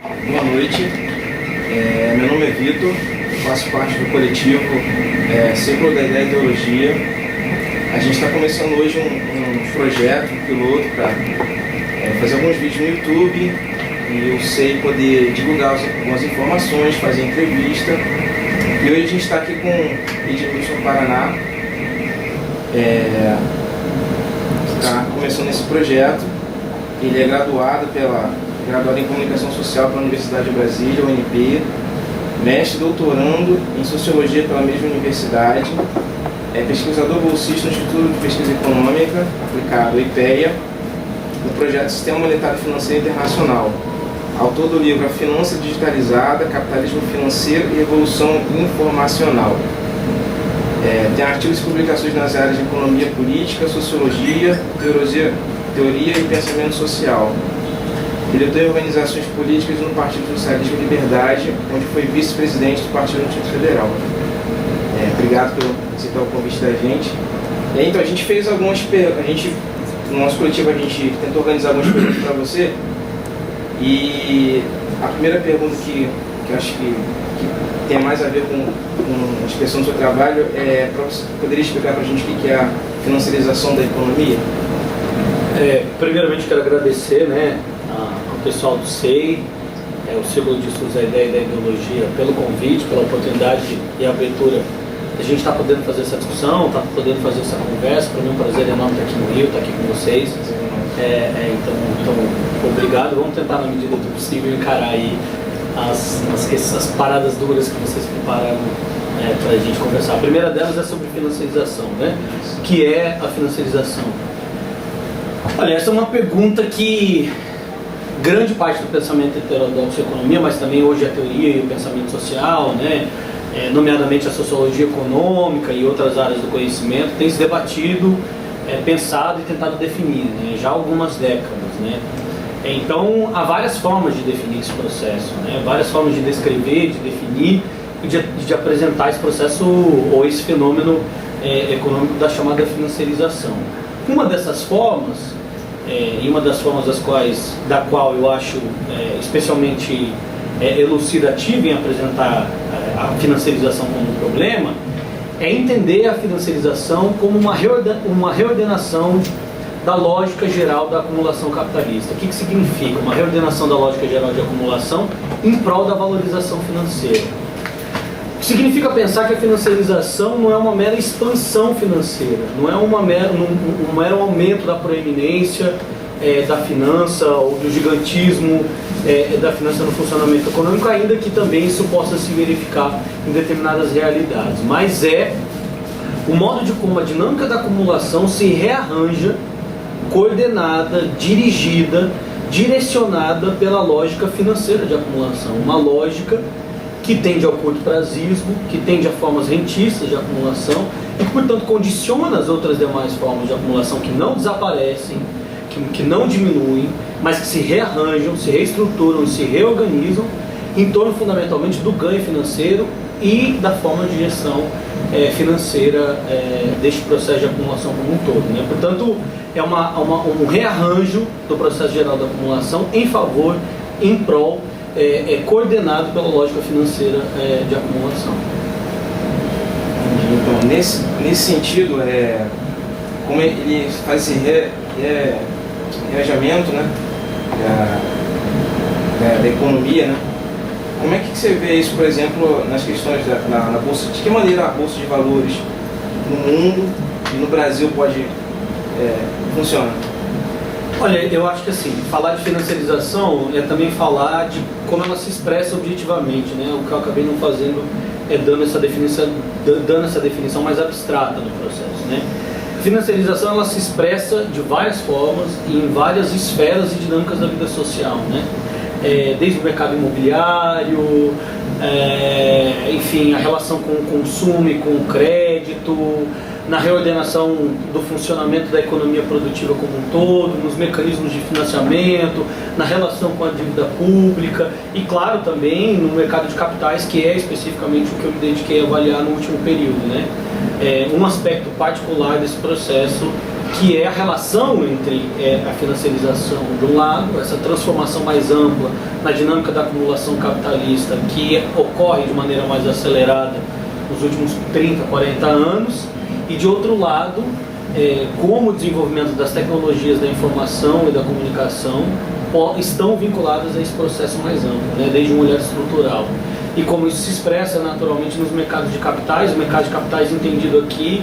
Boa noite, meu nome é Vitor, faço parte do coletivo Círculo da Ideia e Ideologia. A gente está começando hoje um projeto, um piloto, para fazer alguns vídeos no YouTube e eu sei poder divulgar algumas informações, fazer entrevista. E hoje a gente está aqui com o Edmilson Paraná, que está começando esse projeto. Ele é graduado em Comunicação Social pela Universidade de Brasília, UNB, mestre e doutorando em Sociologia pela mesma universidade, é pesquisador bolsista no Instituto de Pesquisa Econômica Aplicada, IPEA, no projeto Sistema Monetário Financeiro Internacional, autor do livro A Finança Digitalizada, Capitalismo Financeiro e Revolução Informacional. Tem artigos e publicações nas áreas de Economia Política, Sociologia, Teoria e Pensamento Social. Diretor em organizações políticas no Partido Socialismo e Liberdade, onde foi vice-presidente do Partido no Distrito Federal. Obrigado por aceitar o convite da gente. Então, a gente fez algumas perguntas, no nosso coletivo a gente tentou organizar algumas perguntas para você. E a primeira pergunta que eu acho que tem mais a ver com a expressão do seu trabalho é, você poderia explicar para a gente o que é a financiarização da economia? Primeiramente quero agradecer, ao pessoal do SEI, o Círculo de Estudos da Ideia e da Ideologia, pelo convite, pela oportunidade e abertura. A gente está podendo fazer essa discussão, está podendo fazer essa conversa. Para mim é um prazer enorme estar aqui no Rio, estar aqui com vocês. Então, obrigado. Vamos tentar, na medida do possível, encarar aí as paradas duras que vocês prepararam para a gente conversar. A primeira delas é sobre financiarização, O que é a financiarização? Olha, essa é uma pergunta que grande parte do pensamento heterodoxo da economia, mas também hoje a teoria e o pensamento social, nomeadamente a sociologia econômica e outras áreas do conhecimento, tem se debatido, pensado e tentado definir, já há algumas décadas. Então, há várias formas de definir esse processo, várias formas de descrever, de definir e de apresentar esse processo ou esse fenômeno econômico da chamada financiarização. Uma dessas formas, e uma das formas da qual eu acho especialmente elucidativa em apresentar a financiarização como um problema, é entender a financiarização como uma reordenação da lógica geral da acumulação capitalista. O que significa uma reordenação da lógica geral de acumulação em prol da valorização financeira? Significa pensar que a financiarização não é uma mera expansão financeira, não é um mero aumento da proeminência da finança ou do gigantismo da finança no funcionamento econômico, ainda que também isso possa se verificar em determinadas realidades. Mas é o modo de como a dinâmica da acumulação se rearranja, coordenada, dirigida, direcionada pela lógica financeira de acumulação, uma lógica que tende ao curto prazismo, que tende a formas rentistas de acumulação e que, portanto, condiciona as outras demais formas de acumulação que não desaparecem, que não diminuem, mas que se rearranjam, se reestruturam e se reorganizam em torno, fundamentalmente, do ganho financeiro e da forma de gestão financeira deste processo de acumulação como um todo. Portanto, é um rearranjo do processo geral da acumulação em favor, em prol, coordenado pela lógica financeira de acumulação. Então, nesse sentido, como ele faz esse rearranjamento da economia, como é que você vê isso, por exemplo, nas questões na Bolsa? De que maneira a Bolsa de Valores no mundo e no Brasil pode funcionar? Olha, eu acho que assim, falar de financiarização é também falar de como ela se expressa objetivamente, O que eu acabei não fazendo é dando essa definição mais abstrata no processo, A financiarização ela se expressa de várias formas e em várias esferas e dinâmicas da vida social, Desde o mercado imobiliário, enfim, a relação com o consumo e com o crédito, na reordenação do funcionamento da economia produtiva como um todo, nos mecanismos de financiamento, na relação com a dívida pública e, claro, também no mercado de capitais, que é especificamente o que eu me dediquei a avaliar no último período. Um aspecto particular desse processo que é a relação entre a financiarização de um lado, essa transformação mais ampla na dinâmica da acumulação capitalista que ocorre de maneira mais acelerada nos últimos 30, 40 anos, e de outro lado, como o desenvolvimento das tecnologias da informação e da comunicação estão vinculadas a esse processo mais amplo, né, desde um olhar estrutural. E como isso se expressa naturalmente nos mercados de capitais, o mercado de capitais entendido aqui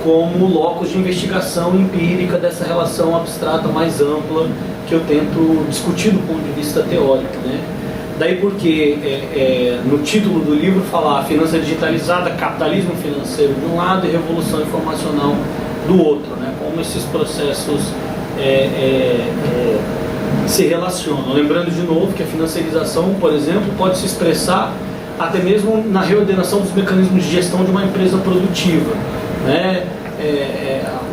como locus de investigação empírica dessa relação abstrata mais ampla que eu tento discutir do ponto de vista teórico, né? Daí porque no título do livro fala finança digitalizada, capitalismo financeiro de um lado e revolução informacional do outro, né? Como esses processos se relacionam. Lembrando de novo que a financiarização, por exemplo, pode se expressar até mesmo na reordenação dos mecanismos de gestão de uma empresa produtiva, né?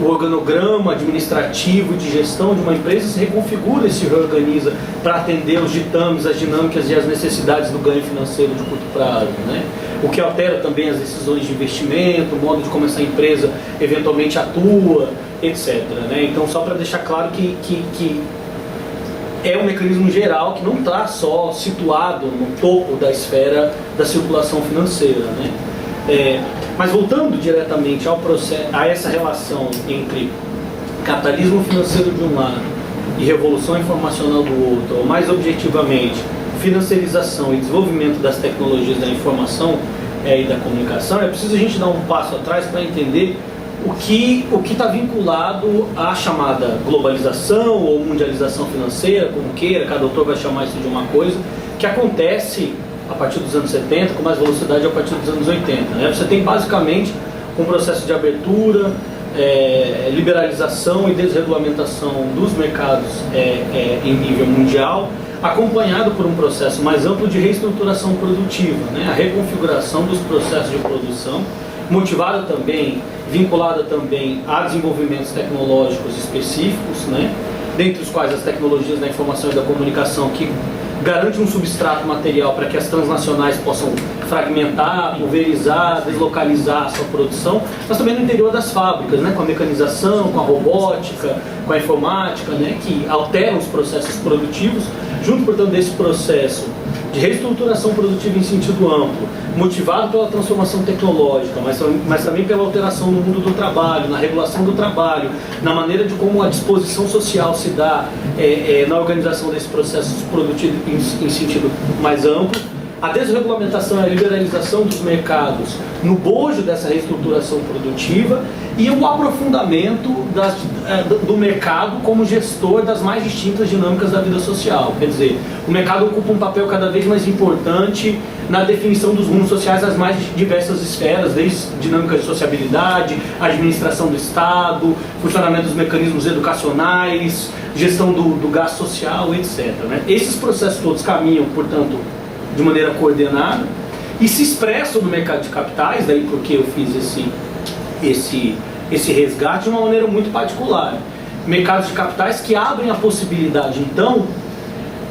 O organograma administrativo de gestão de uma empresa se reconfigura e se reorganiza para atender os ditames, as dinâmicas e as necessidades do ganho financeiro de curto prazo, né? O que altera também as decisões de investimento, o modo de como essa empresa eventualmente atua, etc., né? Então, só para deixar claro que é um mecanismo geral que não está só situado no topo da esfera da circulação financeira, né? Mas voltando diretamente ao processo, a essa relação entre capitalismo financeiro de um lado e revolução informacional do outro, ou mais objetivamente, financiarização e desenvolvimento das tecnologias da informação e da comunicação, é preciso a gente dar um passo atrás para entender o que está vinculado à chamada globalização ou mundialização financeira, como queira, cada autor vai chamar isso de uma coisa, que acontece a partir dos anos 70, com mais velocidade a partir dos anos 80. Né? Você tem basicamente um processo de abertura, liberalização e desregulamentação dos mercados em nível mundial, acompanhado por um processo mais amplo de reestruturação produtiva, né? A reconfiguração dos processos de produção, motivada também, vinculada também a desenvolvimentos tecnológicos específicos, né? Dentre os quais as tecnologias da informação e da comunicação, que garante um substrato material para que as transnacionais possam fragmentar, pulverizar, deslocalizar a sua produção, mas também no interior das fábricas, né, com a mecanização, com a robótica, com a informática, né, que alteram os processos produtivos, junto, portanto, desse processo de reestruturação produtiva em sentido amplo, motivado pela transformação tecnológica, mas também pela alteração no mundo do trabalho, na regulação do trabalho, na maneira de como a disposição social se dá na organização desses processos produtivos em sentido mais amplo, a desregulamentação e a liberalização dos mercados no bojo dessa reestruturação produtiva e o aprofundamento do mercado como gestor das mais distintas dinâmicas da vida social. Quer dizer, o mercado ocupa um papel cada vez mais importante na definição dos rumos sociais das mais diversas esferas, desde dinâmicas de sociabilidade, administração do Estado, funcionamento dos mecanismos educacionais, gestão do gasto social, etc., né? Esses processos todos caminham, portanto, de maneira coordenada e se expressam no mercado de capitais, daí porque eu fiz esse resgate de uma maneira muito particular. Mercados de capitais que abrem a possibilidade, então,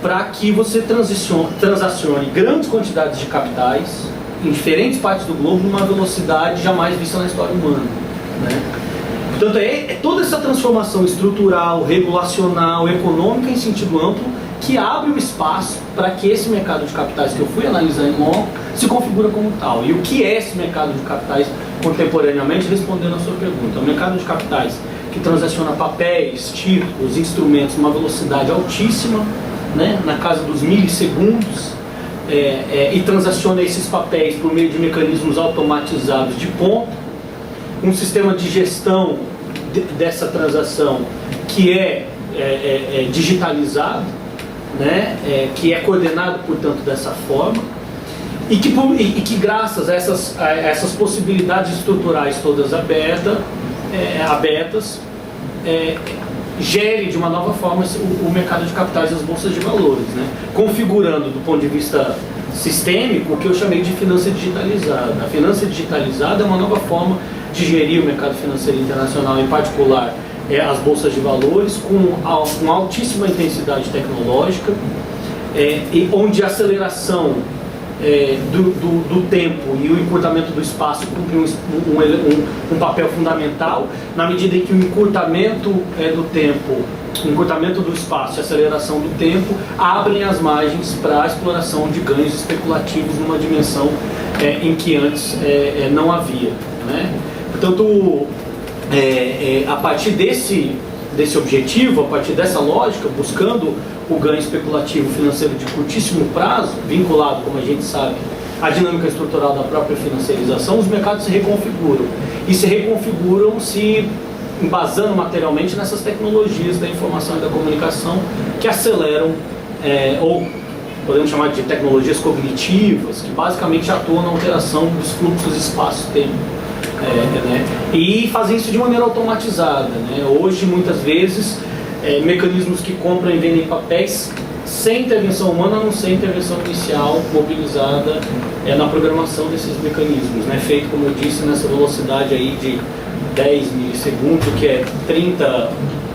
para que você transacione grandes quantidades de capitais em diferentes partes do globo numa velocidade jamais vista na história humana, né? Portanto, é toda essa transformação estrutural, regulacional, econômica em sentido amplo que abre o espaço para que esse mercado de capitais que eu fui analisar em loco se configura como tal. E o que é esse mercado de capitais contemporaneamente, respondendo a sua pergunta? O mercado de capitais que transaciona papéis, títulos, instrumentos numa velocidade altíssima, né, na casa dos milissegundos, e transaciona esses papéis por meio de mecanismos automatizados de ponta, um sistema de gestão dessa transação que é digitalizado, né, que é coordenado, portanto, dessa forma, e que graças a essas possibilidades estruturais todas abertas, gere de uma nova forma o mercado de capitais e as bolsas de valores, né, configurando do ponto de vista sistêmico o que eu chamei de finança digitalizada. A finança digitalizada é uma nova forma de gerir o mercado financeiro internacional, em particular as bolsas de valores, com altíssima intensidade tecnológica, e onde a aceleração do tempo e o encurtamento do espaço cumprem um papel fundamental, na medida em que o encurtamento do tempo, o encurtamento do espaço e a aceleração do tempo abrem as margens para a exploração de ganhos especulativos numa dimensão em que antes não havia, né? Portanto, a partir desse objetivo, a partir dessa lógica, buscando o ganho especulativo financeiro de curtíssimo prazo, vinculado, como a gente sabe, à dinâmica estrutural da própria financiarização, os mercados se reconfiguram. E se reconfiguram se embasando materialmente nessas tecnologias da informação e da comunicação que aceleram, ou podemos chamar de tecnologias cognitivas, que basicamente atuam na alteração dos fluxos espaço-tempo. Né? E fazem isso de maneira automatizada, né? Hoje, muitas vezes, mecanismos que compram e vendem papéis sem intervenção humana, a não ser intervenção inicial mobilizada na programação desses mecanismos, né? Feito, como eu disse, nessa velocidade aí de 10 milissegundos, que é 30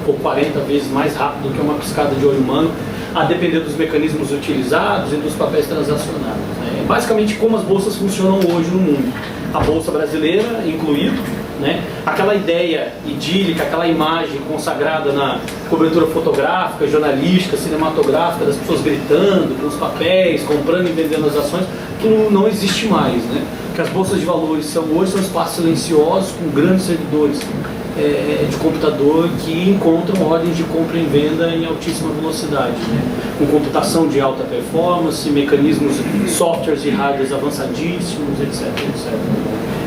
ou 40 vezes mais rápido que uma piscada de olho humano, a depender dos mecanismos utilizados e dos papéis transacionados, né? Basicamente, como as bolsas funcionam hoje no mundo. A Bolsa Brasileira, incluído, né? Aquela ideia idílica, aquela imagem consagrada na cobertura fotográfica, jornalística, cinematográfica, das pessoas gritando com os papéis, comprando e vendendo as ações, aquilo não existe mais, né? Que as bolsas de valores hoje são espaços silenciosos com grandes servidores de computador que encontram ordens de compra e venda em altíssima velocidade, né? Com computação de alta performance, mecanismos, softwares e hardwares avançadíssimos, etc, etc.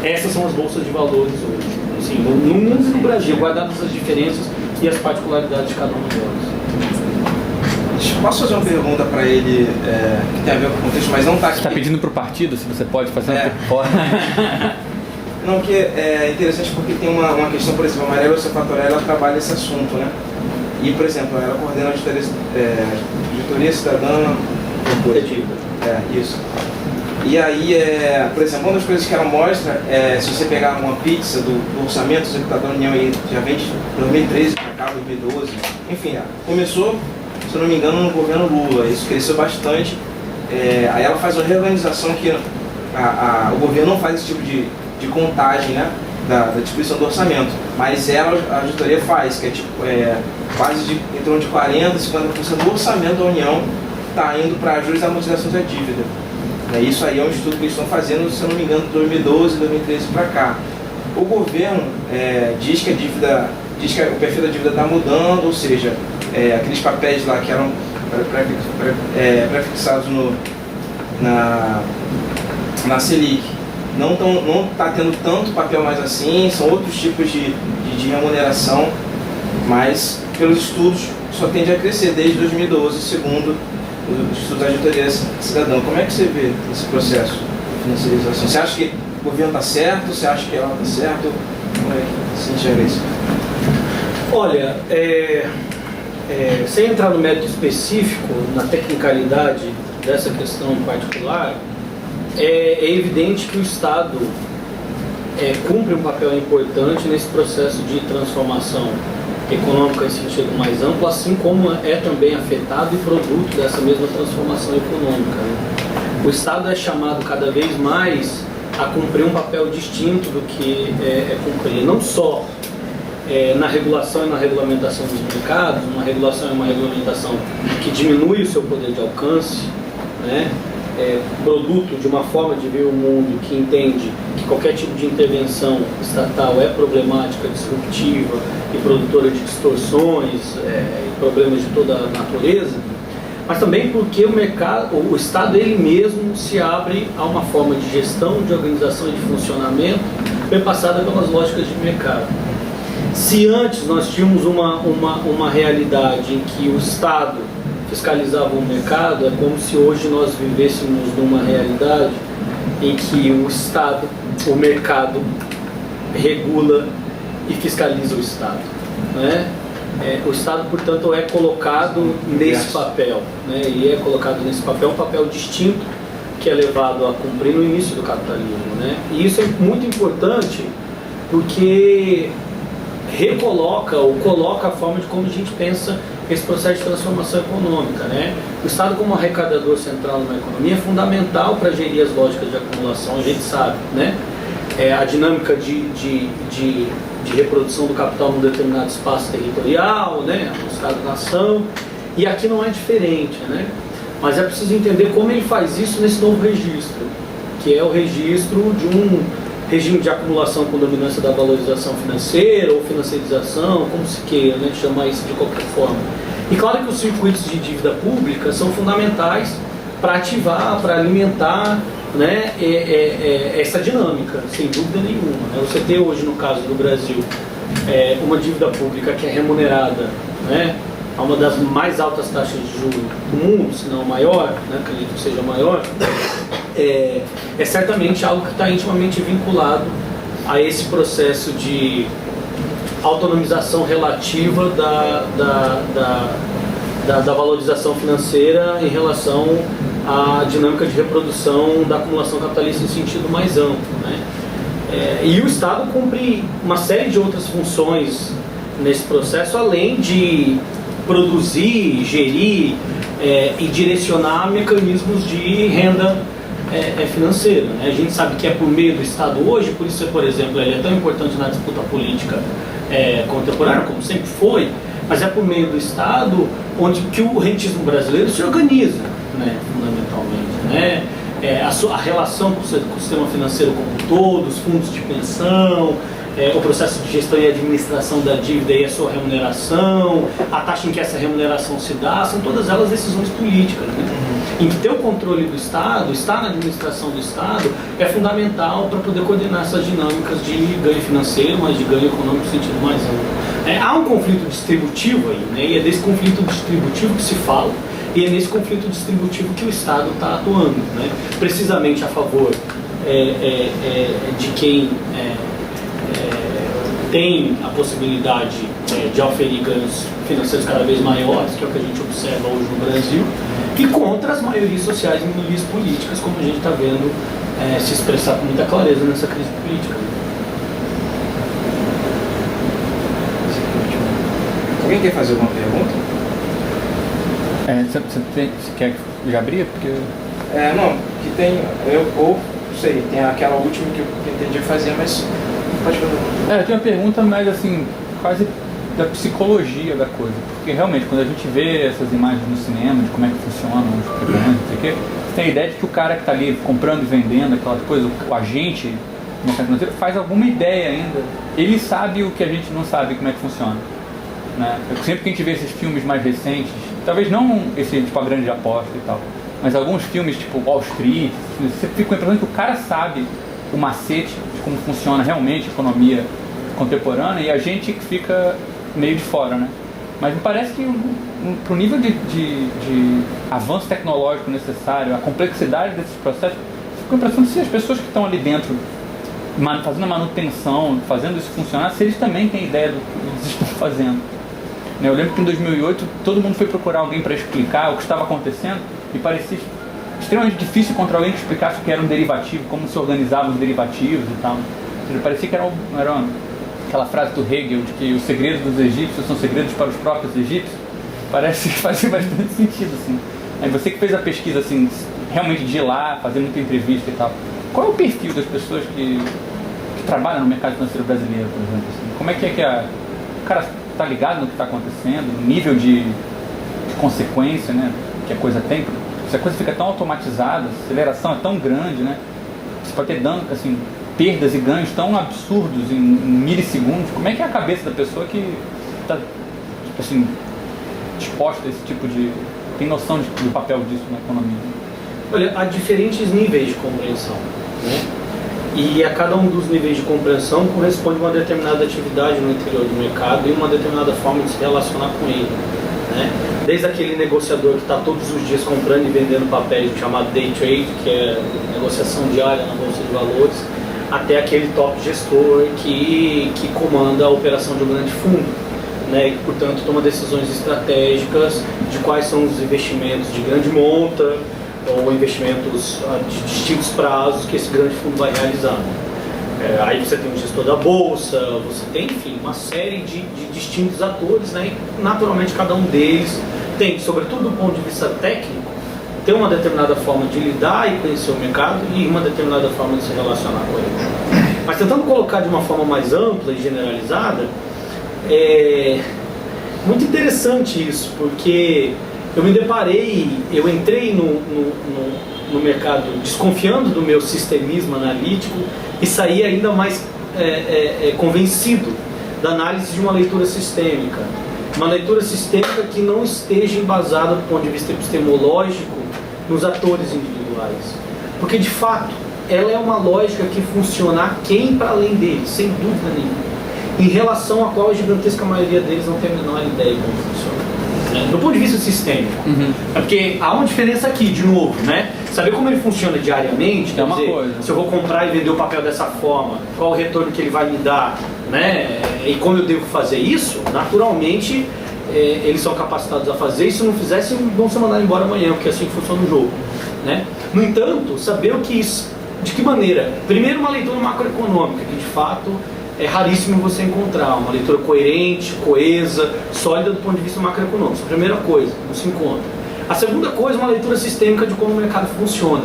Essas são as bolsas de valores hoje, assim, no mundo e no Brasil, guardadas as diferenças e as particularidades de cada uma delas. Posso fazer uma pergunta para ele que tem a ver com o contexto, mas não está aqui? Você está pedindo para o partido, se você pode fazer uma pergunta? Não, que é interessante porque tem uma questão, por exemplo, a Maria Lúcia Fatorelli, ela trabalha esse assunto, né? E, por exemplo, ela coordena a auditoria cidadã. Isso. E aí, por exemplo, uma das coisas que ela mostra se você pegar uma pizza do orçamento executado da União, aí, já vem de 2013 para cá, 2012, enfim, começou, se eu não me engano, no governo Lula, isso cresceu bastante. Aí ela faz uma reorganização que o governo não faz esse tipo de contagem, né, da distribuição do orçamento, mas a auditoria faz, que é tipo quase em torno de 40%, 50% do orçamento da União está indo para juros e amortizações da dívida. Isso aí é um estudo que eles estão fazendo, se eu não me engano, de 2012, 2013 para cá. O governo diz que o perfil da dívida está mudando, ou seja, aqueles papéis lá que eram prefixados na Selic, não está tendo tanto papel mais assim, são outros tipos de remuneração, mas pelos estudos só tende a crescer desde 2012, segundo os estudos da auditoria cidadã. Como é que você vê esse processo de financiarização? Você acha que o governo está certo? Você acha que ela está certo? Como é que você enxerga isso? Olha, sem entrar no mérito específico, na tecnicalidade dessa questão em particular, é evidente que o Estado cumpre um papel importante nesse processo de transformação econômica em sentido mais amplo, assim como é também afetado e produto dessa mesma transformação econômica, né? O Estado é chamado cada vez mais a cumprir um papel distinto do que cumprir, não só na regulação e na regulamentação dos mercados, uma regulação e uma regulamentação que diminui o seu poder de alcance, né? Produto de uma forma de ver o mundo que entende que qualquer tipo de intervenção estatal é problemática, disruptiva e produtora de distorções e problemas de toda a natureza, mas também porque o Estado ele mesmo se abre a uma forma de gestão, de organização e de funcionamento perpassada pelas lógicas de mercado. Se antes nós tínhamos uma realidade em que o Estado fiscalizava o mercado, é como se hoje nós vivêssemos numa realidade em que o Estado, o mercado, regula e fiscaliza o Estado, né? O Estado, portanto, é colocado nesse papel, né? E é colocado nesse papel um papel distinto que é levado a cumprir no início do capitalismo, né? E isso é muito importante porque recoloca ou coloca a forma de como a gente pensa esse processo de transformação econômica, né? O Estado como arrecadador central numa economia é fundamental para gerir as lógicas de acumulação, a gente sabe, né? A dinâmica de reprodução do capital num determinado espaço territorial, né? No Estado-nação, e aqui não é diferente, né? Mas é preciso entender como ele faz isso nesse novo registro, que é o registro de um regime de acumulação com dominância da valorização financeira ou financiarização, como se queira, né, chamar isso de qualquer forma. E claro que os circuitos de dívida pública são fundamentais para ativar, para alimentar, né, essa dinâmica, sem dúvida nenhuma. Né? Você tem hoje, no caso do Brasil, uma dívida pública que é remunerada, né, a uma das mais altas taxas de juros do mundo, se não a maior, né, acredito que seja a maior, é certamente algo que está intimamente vinculado a esse processo de autonomização relativa da valorização financeira em relação à dinâmica de reprodução da acumulação capitalista em sentido mais amplo, né? E o Estado cumpre uma série de outras funções nesse processo, além de produzir, gerir e direcionar mecanismos de renda financeira, né? A gente sabe que é por meio do Estado hoje, por isso, por exemplo, ele é tão importante na disputa política contemporânea como sempre foi, mas é por meio do Estado onde que o rentismo brasileiro se organiza, né, fundamentalmente, né? A relação com o sistema financeiro como um todo, os fundos de pensão, o processo de gestão e administração da dívida e a sua remuneração, a taxa em que essa remuneração se dá, são todas elas decisões políticas, né? Em que ter o controle do Estado, estar na administração do Estado, é fundamental para poder coordenar essas dinâmicas de ganho financeiro, mas de ganho econômico no sentido mais amplo. Há um conflito distributivo aí, né? E é desse conflito distributivo que se fala, e é nesse conflito distributivo que o Estado está atuando, né? Precisamente a favor de quem tem a possibilidade de oferir ganhos financeiros cada vez maiores, que é o que a gente observa hoje no Brasil, e contra as maiorias sociais e minorias políticas, como a gente está vendo se expressar com muita clareza nessa crise política. Alguém quer fazer alguma pergunta? Você quer já abrir? Porque... não, que tem, tem aquela última que eu entendi fazer, mas pode fazer. Eu tenho uma pergunta, mas assim, quase da psicologia da coisa, porque realmente quando a gente vê essas imagens no cinema, de como é que funcionam os programas, não sei o quê, você tem a ideia de que o cara que está ali comprando e vendendo aquela coisa, o agente no mercado financeiro, faz alguma ideia ainda, ele sabe o que a gente não sabe como é que funciona, né? Sempre que a gente vê esses filmes mais recentes, talvez não esse tipo A Grande Aposta e tal, mas alguns filmes tipo Wall Street, você fica com a impressão que o cara sabe o macete de como funciona realmente a economia contemporânea e a gente fica meio de fora, né? Mas me parece que para o nível de avanço tecnológico necessário, a complexidade desses processos, fico com a impressão de se as pessoas que estão ali dentro fazendo a manutenção, fazendo isso funcionar, se eles também têm ideia do que eles estão fazendo. Eu lembro que em 2008 todo mundo foi procurar alguém para explicar o que estava acontecendo e parecia extremamente difícil encontrar alguém que explicasse o que era um derivativo, como se organizavam os derivativos e tal. Parecia que era aquela frase do Hegel de que os segredos dos egípcios são segredos para os próprios egípcios. Parece que fazia bastante sentido, assim. Aí você que fez a pesquisa, assim, realmente de ir lá, fazer muita entrevista e tal, qual é o perfil das pessoas que trabalham no mercado financeiro brasileiro, por exemplo? Assim? Como é que o cara está ligado no que está acontecendo, no nível de consequência, né, que a coisa tem? Se a coisa fica tão automatizada, a aceleração é tão grande, né? Você pode ter assim, perdas e ganhos tão absurdos em milissegundos. Como é que é a cabeça da pessoa que está, tipo assim, disposta a esse tipo de... tem noção do papel disso na economia? Olha, há diferentes níveis de compreensão, né? E a cada um dos níveis de compreensão corresponde uma determinada atividade no interior do mercado e uma determinada forma de se relacionar com ele, né? Desde aquele negociador que está todos os dias comprando e vendendo papéis, chamado day trade, que é negociação diária na bolsa de valores, até aquele top gestor que comanda a operação de um grande fundo, né? E, portanto, toma decisões estratégicas de quais são os investimentos de grande monta ou investimentos de distintos prazos que esse grande fundo vai realizar. Aí você tem o gestor da bolsa, você tem, enfim, uma série de distintos atores, né? E naturalmente cada um deles tem, sobretudo do ponto de vista técnico, ter uma determinada forma de lidar e conhecer o mercado e uma determinada forma de se relacionar com ele. Mas tentando colocar de uma forma mais ampla e generalizada, é muito interessante isso, porque eu me deparei, eu entrei no mercado desconfiando do meu sistemismo analítico e saí ainda mais convencido da análise de uma leitura sistêmica. Uma leitura sistêmica que não esteja embasada do ponto de vista epistemológico nos atores individuais. Porque, de fato, ela é uma lógica que funciona aquém para além deles, sem dúvida nenhuma, em relação à qual a gigantesca maioria deles não tem a menor ideia de como funciona. Do ponto de vista sistêmico. É porque há uma diferença aqui, de novo, né? Saber como ele funciona diariamente, quer dizer, coisa. Se eu vou comprar e vender o papel dessa forma, qual o retorno que ele vai me dar, né? E como eu devo fazer isso, naturalmente eles são capacitados a fazer, e se não fizessem, vão ser mandados embora amanhã, porque assim funciona o jogo, né? No entanto, saber o que isso, de que maneira, primeiro uma leitura macroeconômica, que de fato é raríssimo você encontrar, uma leitura coerente, coesa, sólida do ponto de vista macroeconômico, essa é a primeira coisa, não se encontra. A segunda coisa é uma leitura sistêmica de como o mercado funciona,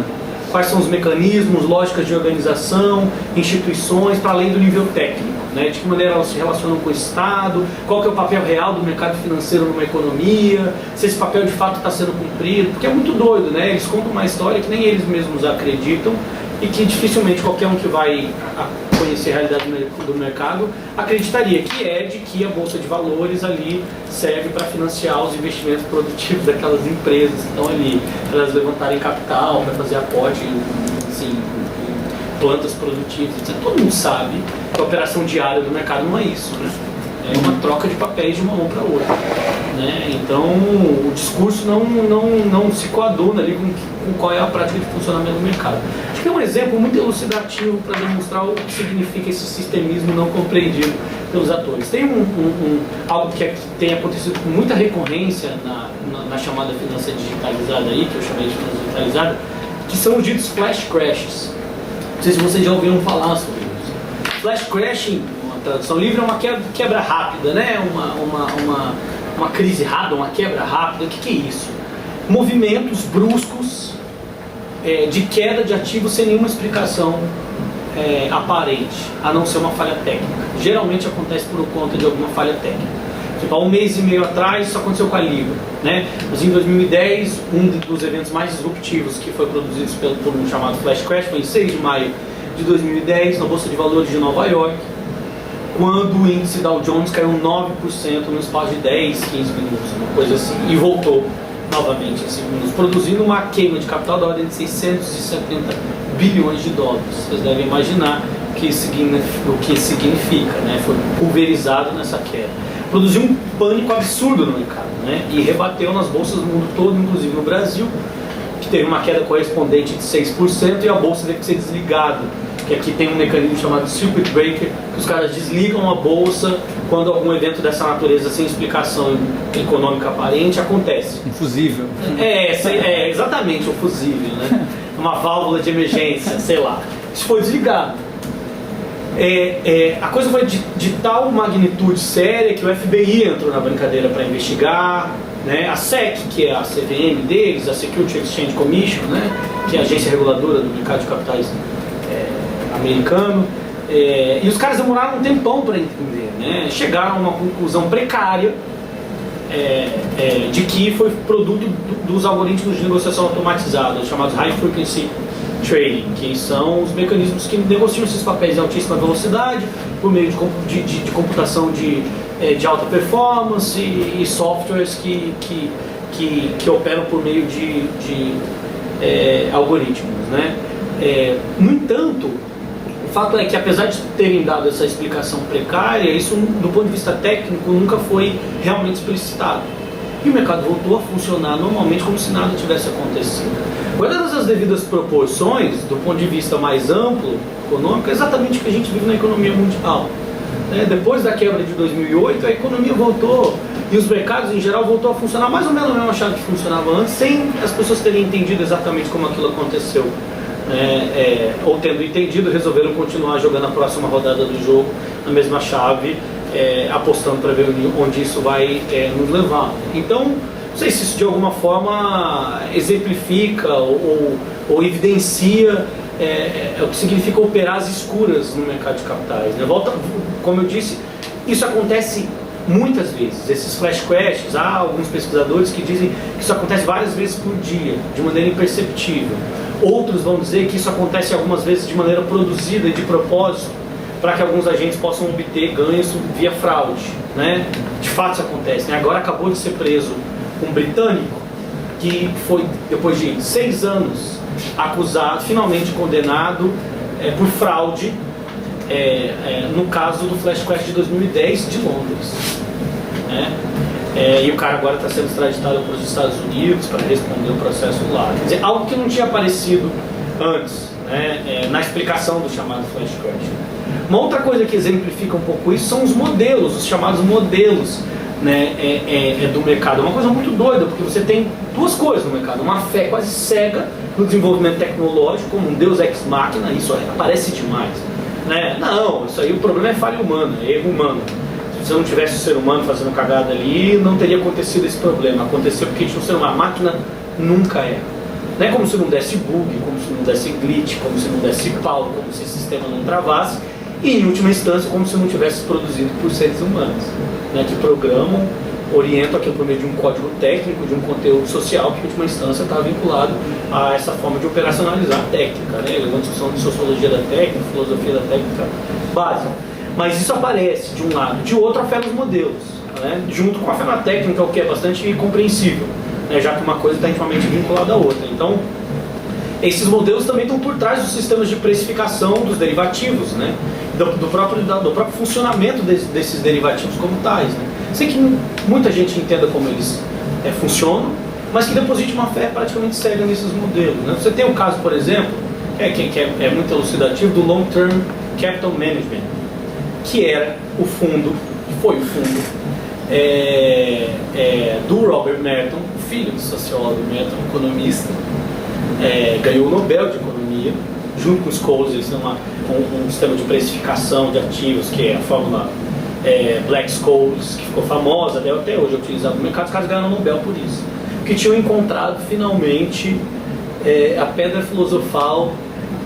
quais são os mecanismos, lógicas de organização, instituições, para além do nível técnico, né? De que maneira elas se relacionam com o Estado, qual que é o papel real do mercado financeiro numa economia, se esse papel de fato está sendo cumprido, porque é muito doido, né? Eles contam uma história que nem eles mesmos acreditam e que dificilmente qualquer um que vai conhecer a realidade do mercado acreditaria, que é de que a Bolsa de Valores ali serve para financiar os investimentos produtivos daquelas empresas que estão ali, para elas levantarem capital, para fazer aporte em plantas produtivas, etc. Todo mundo sabe que a operação diária do mercado não é isso, né? É uma troca de papéis de uma mão para outra, né? Então o discurso não se coaduna ali com qual é a prática de funcionamento do mercado. Acho que é um exemplo muito elucidativo para demonstrar o que significa esse sistemismo não compreendido pelos atores. Tem algo que tem acontecido com muita recorrência na chamada finança digitalizada aí, que eu chamei de finança digitalizada, que são os ditos flash crashes. Não sei se vocês já ouviram falar sobre isso. Flash crashing, uma tradução livre, é uma quebra rápida, né? Uma crise rápida, uma quebra rápida. O que é isso? Movimentos bruscos de queda de ativos sem nenhuma explicação aparente, a não ser uma falha técnica. Geralmente acontece por conta de alguma falha técnica. Tipo, há um mês e meio atrás isso aconteceu com a Libra, né? Mas em 2010, um dos eventos mais disruptivos que foi produzido por um chamado Flash Crash foi em 6 de maio de 2010, na Bolsa de Valores de Nova York, quando o índice Dow Jones caiu 9% no espaço de 10, 15 minutos, uma coisa assim, e voltou novamente em 5 minutos, produzindo uma queima de capital da ordem de 670 bilhões de dólares. Vocês devem imaginar o que significa, né? Foi pulverizado nessa queda. Produziu um pânico absurdo no mercado, né? E rebateu nas bolsas do mundo todo, inclusive no Brasil, que teve uma queda correspondente de 6% e a bolsa teve que ser desligada. Que aqui tem um mecanismo chamado Circuit Breaker, que os caras desligam a bolsa quando algum evento dessa natureza sem explicação econômica aparente acontece. Um fusível. Exatamente, um fusível, né? Uma válvula de emergência, sei lá. Isso foi desligado. A coisa foi de tal magnitude séria que o FBI entrou na brincadeira para investigar, né? A SEC, que é a CVM deles, a Security Exchange Commission, né? Que é a agência reguladora do mercado de capitais americano, e os caras demoraram um tempão para entender, né? Chegaram a uma conclusão precária de que foi produto dos algoritmos de negociação automatizada, chamados High Frequency Trading, que são os mecanismos que negociam esses papéis em altíssima velocidade por meio de computação de alta performance e softwares que operam por meio de algoritmos, né? No entanto, o fato é que, apesar de terem dado essa explicação precária, isso, do ponto de vista técnico, nunca foi realmente explicitado. E o mercado voltou a funcionar normalmente como se nada tivesse acontecido. Guardadas as devidas proporções, do ponto de vista mais amplo, econômico, é exatamente o que a gente vive na economia mundial. Depois da quebra de 2008, a economia voltou, e os mercados em geral voltou a funcionar mais ou menos no mesmo achado que funcionava antes, sem as pessoas terem entendido exatamente como aquilo aconteceu. ou tendo entendido, resolveram continuar jogando a próxima rodada do jogo na mesma chave, apostando para ver onde isso vai nos levar. Então, não sei se isso de alguma forma exemplifica ou evidencia o que significa operar às escuras no mercado de capitais, né? Como eu disse, isso acontece muitas vezes. Esses flash crashes, há alguns pesquisadores que dizem que isso acontece várias vezes por dia, de maneira imperceptível. Outros vão dizer que isso acontece algumas vezes de maneira produzida e de propósito, para que alguns agentes possam obter ganhos via fraude, né? De fato isso acontece, né? Agora acabou de ser preso um britânico que foi, depois de 6 anos, acusado, finalmente condenado por fraude, no caso do Flash Crash de 2010 de Londres, né? E o cara agora está sendo extraditado para os Estados Unidos para responder o processo lá. Quer dizer, algo que não tinha aparecido antes, né? Na explicação do chamado Flash Crash. Uma outra coisa que exemplifica um pouco isso são os modelos, os chamados modelos, né, do mercado. É uma coisa muito doida, porque você tem duas coisas no mercado: uma fé quase cega no desenvolvimento tecnológico, como um deus ex machina. Isso aparece demais, né? Não, isso aí o problema é falha humana, é erro humano. Se você não tivesse o ser humano fazendo cagada ali, não teria acontecido esse problema. Aconteceu porque tinha um ser humano. A máquina nunca erra. Não é como se não desse bug, como se não desse glitch, como se não desse pau, como se o sistema não travasse, e em última instância como se não tivesse produzido por seres humanos, né, que programam, orientam aquilo por meio de um código técnico, de um conteúdo social, que em última instância está vinculado a essa forma de operacionalizar a técnica, né? Uma discussão de sociologia da técnica, filosofia da técnica básica. Mas isso aparece de um lado, de outro a fé nos modelos, né? Junto com a fé na técnica, o que é bastante compreensível, né? Já que uma coisa está intimamente vinculada à outra. Então, esses modelos também estão por trás dos sistemas de precificação dos derivativos, né? Do próprio funcionamento desses derivativos como tais, né? Sei que muita gente entenda como eles funcionam, mas que deposite uma fé praticamente cega nesses modelos, né? Você tem o caso, por exemplo, que é muito elucidativo, do Long Term Capital Management, que era o fundo, que foi o fundo do Robert Merton, filho do sociólogo Merton, economista, ganhou o Nobel de Economia, junto com os Scholes. Eles têm um sistema de precificação de ativos, que é a fórmula Black-Scholes, que ficou famosa, até hoje é utilizada no mercado. Os caras ganharam o Nobel por isso, porque tinham encontrado finalmente a pedra filosofal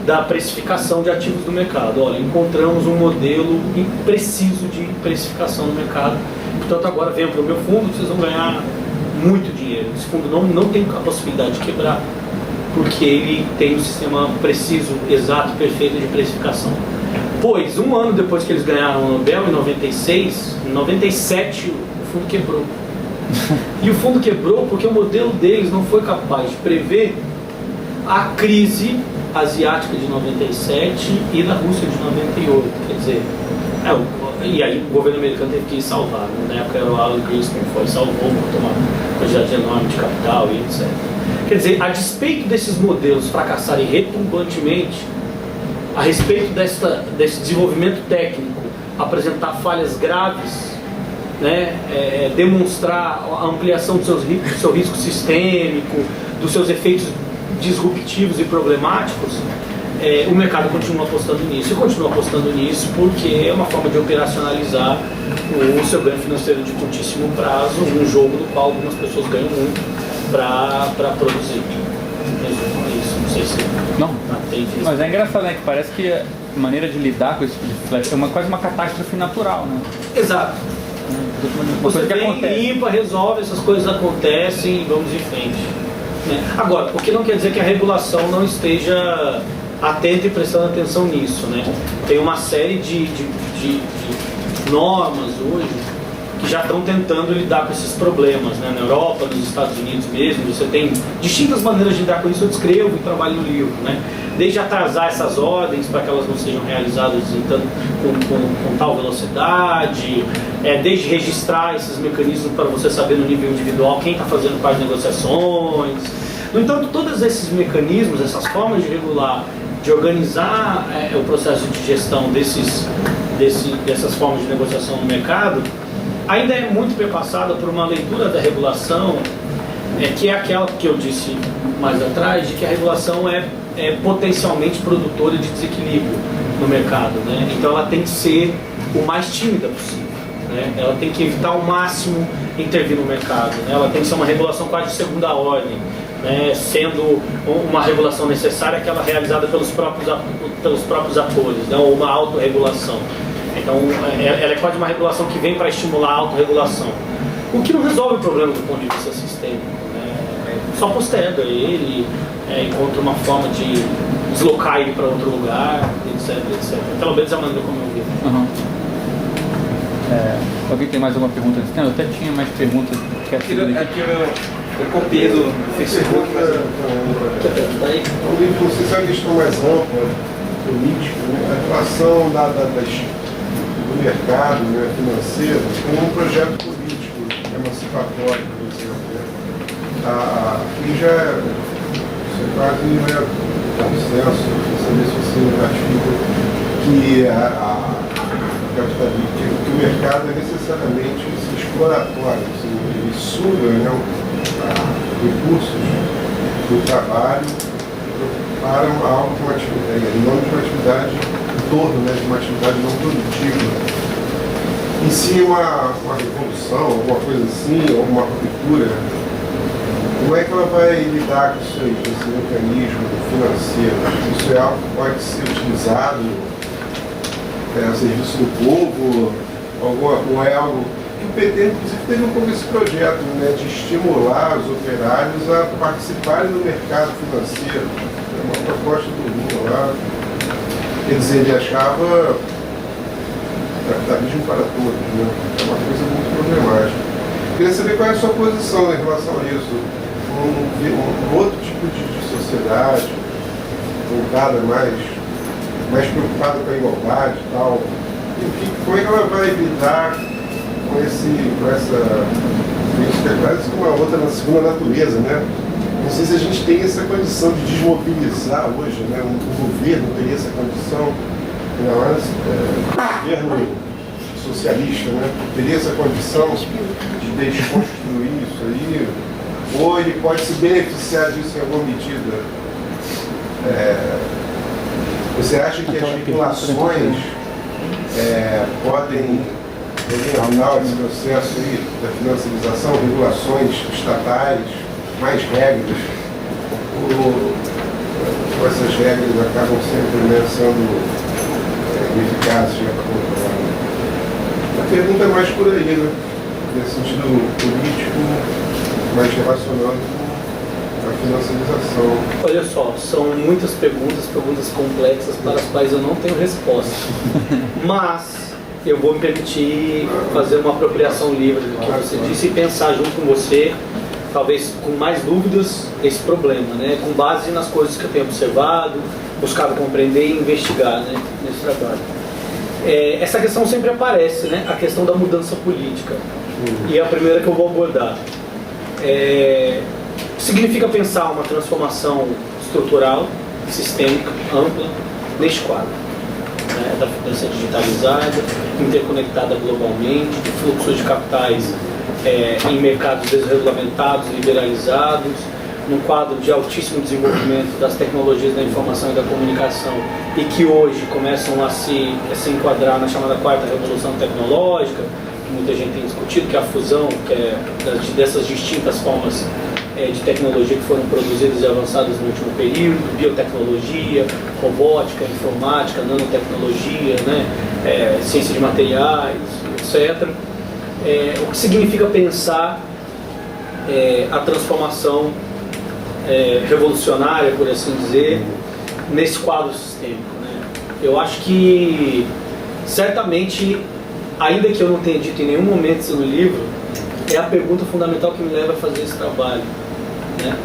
da precificação de ativos do mercado. Olha, encontramos um modelo preciso de precificação no mercado, portanto agora venham para o meu fundo, vocês vão ganhar muito dinheiro. Esse fundo não tem a possibilidade de quebrar, porque ele tem um sistema preciso, exato, perfeito de precificação. Pois, um ano depois que eles ganharam o Nobel, em 96, em 97, o fundo quebrou. E o fundo quebrou porque o modelo deles não foi capaz de prever a crise asiática de 97 e da Rússia de 98. Quer dizer, e aí o governo americano teve que salvar, né? Na época era o Alan Greenspan, salvou por tomar uma quantidade enorme de capital e etc. Quer dizer, a despeito desses modelos fracassarem retumbantemente, a respeito desse desenvolvimento técnico, apresentar falhas graves, né, demonstrar a ampliação do seu risco sistêmico, dos seus efeitos disruptivos e problemáticos, o mercado continua apostando nisso. E continua apostando nisso porque é uma forma de operacionalizar o seu ganho financeiro de curtíssimo prazo, um jogo do qual algumas pessoas ganham muito para produzir. Isso, não sei se... Não, mas é engraçado, né, que parece que a maneira de lidar com esse tipo de flash é quase uma catástrofe natural, né? Exato. Você vem, limpa, resolve, essas coisas acontecem e vamos em frente, né? Agora, o que não quer dizer que a regulação não esteja atenta e prestando atenção nisso, né? Tem uma série de normas hoje que já estão tentando lidar com esses problemas, né? Na Europa, nos Estados Unidos mesmo, você tem distintas maneiras de lidar com isso. Eu descrevo e trabalho no livro, né? Desde atrasar essas ordens para que elas não sejam realizadas com tal velocidade, desde registrar esses mecanismos para você saber no nível individual quem está fazendo quais negociações. No entanto, todos esses mecanismos, essas formas de regular, de organizar o processo de gestão dessas formas de negociação no mercado, ainda é muito perpassada por uma leitura da regulação, que é aquela que eu disse mais atrás, de que a regulação é potencialmente produtora de desequilíbrio no mercado, né? Então ela tem que ser o mais tímida possível, né? Ela tem que evitar ao máximo intervir no mercado, né? Ela tem que ser uma regulação quase de segunda ordem, né? Sendo uma regulação necessária aquela realizada pelos próprios atores, né? Ou uma autorregulação. Então ela é quase uma regulação que vem para estimular a autorregulação, o que não resolve o problema do ponto de vista sistêmico, né? Só posterga ele, encontra uma forma de deslocar ele para outro lugar, etc, etc. Pelo menos a maneira como eu vi. Uhum. Alguém tem mais alguma pergunta? Não, eu até tinha mais perguntas que Aqui eu copiei do Facebook, mas o livro, vocês sabem a questão mais ampla, política, né? A relação do mercado, né, financeiro com um projeto político emancipatório, por exemplo. Né? Aqui já é quase consenso, saber se você ratifica que o mercado é necessariamente exploratório, assim, ele suga, né, recursos do trabalho para uma atividade, não de uma atividade em torno, né, de uma atividade não produtiva. Em si, uma revolução, alguma coisa assim, ou uma ruptura, como é que ela vai lidar com isso aí, com esse mecanismo financeiro? Isso é algo que pode ser utilizado a serviço do povo, ou é algo que o PT, inclusive, teve um pouco esse projeto, né, de estimular os operários a participarem do mercado financeiro. É uma proposta do Lula lá. Quer dizer, ele achava capitalismo para todos, né? É uma coisa muito problemática. Queria saber qual é a sua posição em relação a isso. Um outro tipo de sociedade, voltada mais preocupada com a igualdade e tal. Como é que ela vai lidar com isso que é quase uma outra na segunda natureza, né? Não sei se a gente tem essa condição de desmobilizar hoje, né? O governo teria essa condição, ainda mais o governo socialista, né? Teria essa condição de desconstruir isso aí, ou ele pode se beneficiar disso em alguma medida. Você acha que as regulações podem orientar esse processo aí da financiarização, regulações estatais, mais regras, ou essas regras acabam sempre, né, sendo ineficazes para controlar? A pergunta é mais por aí, né? Nesse sentido político, mais relacionado com a financiarização. Olha só, são muitas perguntas complexas para as quais eu não tenho resposta. Mas eu vou me permitir fazer uma apropriação livre do que você disse e pensar junto com você, talvez com mais dúvidas, esse problema, né? Com base nas coisas que eu tenho observado, buscado compreender e investigar, né, nesse trabalho. Essa questão sempre aparece, né? A questão da mudança política. E é a primeira que eu vou abordar. Significa pensar uma transformação estrutural, sistêmica, ampla, neste quadro, né, da finança digitalizada, interconectada globalmente, de fluxos de capitais em mercados desregulamentados, liberalizados, num quadro de altíssimo desenvolvimento das tecnologias da informação e da comunicação e que hoje começam a se enquadrar na chamada quarta revolução tecnológica, que muita gente tem discutido, que é a fusão dessas distintas formas de tecnologia que foram produzidas e avançadas no último período, biotecnologia, robótica, informática, nanotecnologia, né, ciência de materiais, etc. O que significa pensar a transformação revolucionária, por assim dizer, nesse quadro sistêmico, né? Eu acho que, certamente, ainda que eu não tenha dito em nenhum momento isso no livro, é a pergunta fundamental que me leva a fazer esse trabalho, né?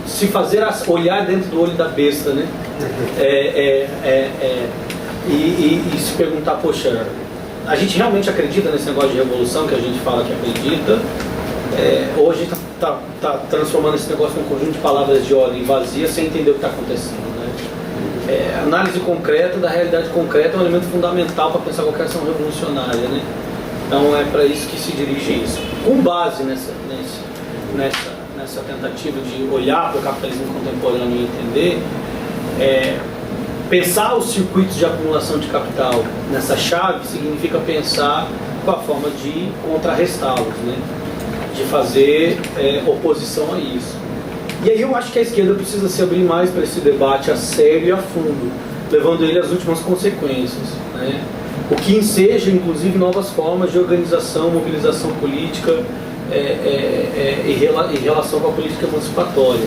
Se fazer olhar dentro do olho da besta, né? E se perguntar, poxa, a gente realmente acredita nesse negócio de revolução que a gente fala que acredita? Ou a gente está transformando esse negócio num conjunto de palavras de ordem vazia sem entender o que está acontecendo, né? Análise concreta da realidade concreta é um elemento fundamental para pensar qualquer ação revolucionária, né? Então é para isso que se dirige isso, com base nessa nessa tentativa de olhar para o capitalismo contemporâneo e entender, pensar os circuitos de acumulação de capital nessa chave significa pensar com a forma de contrarrestá-los, né? De fazer oposição a isso. E aí eu acho que a esquerda precisa se abrir mais para esse debate a sério e a fundo, levando ele às últimas consequências, né? O que enseja, inclusive, novas formas de organização, mobilização política em relação com a política emancipatória.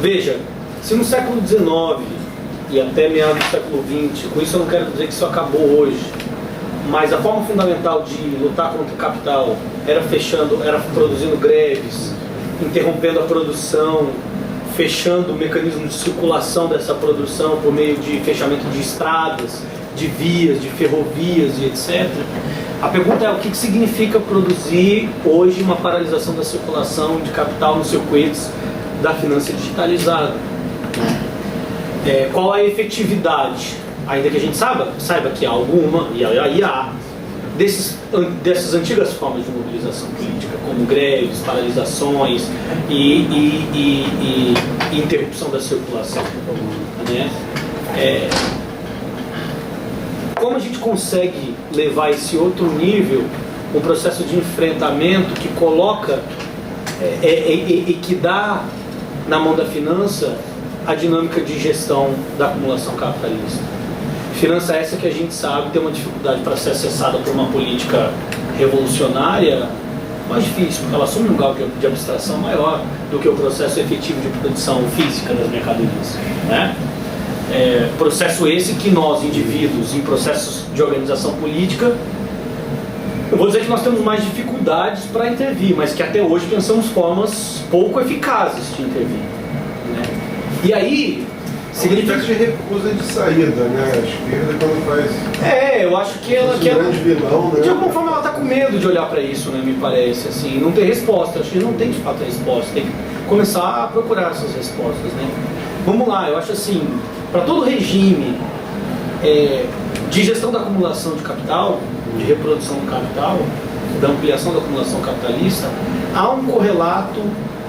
Veja, se no século XIX e até meados do século XX, com isso eu não quero dizer que isso acabou hoje, mas a forma fundamental de lutar contra o capital era produzindo greves, interrompendo a produção, fechando o mecanismo de circulação dessa produção por meio de fechamento de estradas, de vias, de ferrovias e etc. A pergunta é: o que significa produzir hoje uma paralisação da circulação de capital nos circuitos da finança digitalizada? Qual a efetividade, ainda que a gente saiba que há alguma, e aí há, dessas antigas formas de mobilização política, como greves, paralisações e interrupção da circulação, né? Como a gente consegue levar esse outro nível, um processo de enfrentamento que coloca e que dá na mão da finança a dinâmica de gestão da acumulação capitalista? Finança essa que a gente sabe tem uma dificuldade para ser acessada por uma política revolucionária mais difícil, porque ela assume um grau de abstração maior do que o processo efetivo de produção física das mercadorias, né? Processo esse que nós, indivíduos, em processos de organização política, eu vou dizer que nós temos mais dificuldades para intervir, mas que até hoje pensamos formas pouco eficazes de intervir, né? E aí significa de recusa de saída, né? A esquerda quando faz. Eu acho que ela quer. Vilão, né? De alguma forma ela está com medo de olhar para isso, né? Me parece, assim, não tem resposta. Acho que não tem de fato resposta. Tem que começar a procurar essas respostas, né? Vamos lá, eu acho assim, para todo regime de gestão da acumulação de capital, de reprodução do capital, da ampliação da acumulação capitalista, há um correlato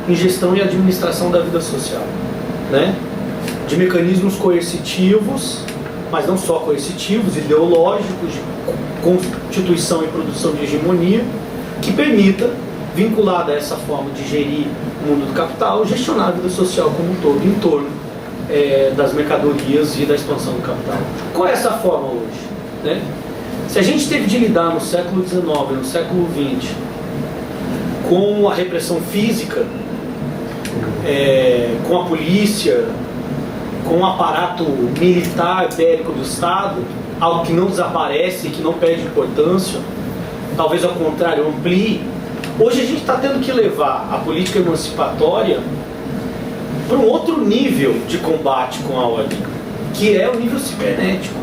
em gestão e administração da vida social, né? De mecanismos coercitivos, mas não só coercitivos, ideológicos, de constituição e produção de hegemonia, que permita, vinculada a essa forma de gerir o mundo do capital, gestionar a vida social como um todo, em torno das mercadorias e da expansão do capital. Qual é essa forma hoje, né? Se a gente teve de lidar no século XIX, no século XX, com a repressão física, com a polícia, com o aparato militar bélico do Estado, algo que não desaparece e que não perde importância, talvez ao contrário amplie, hoje a gente está tendo que levar a política emancipatória para um outro nível de combate com a ordem, que é o nível cibernético,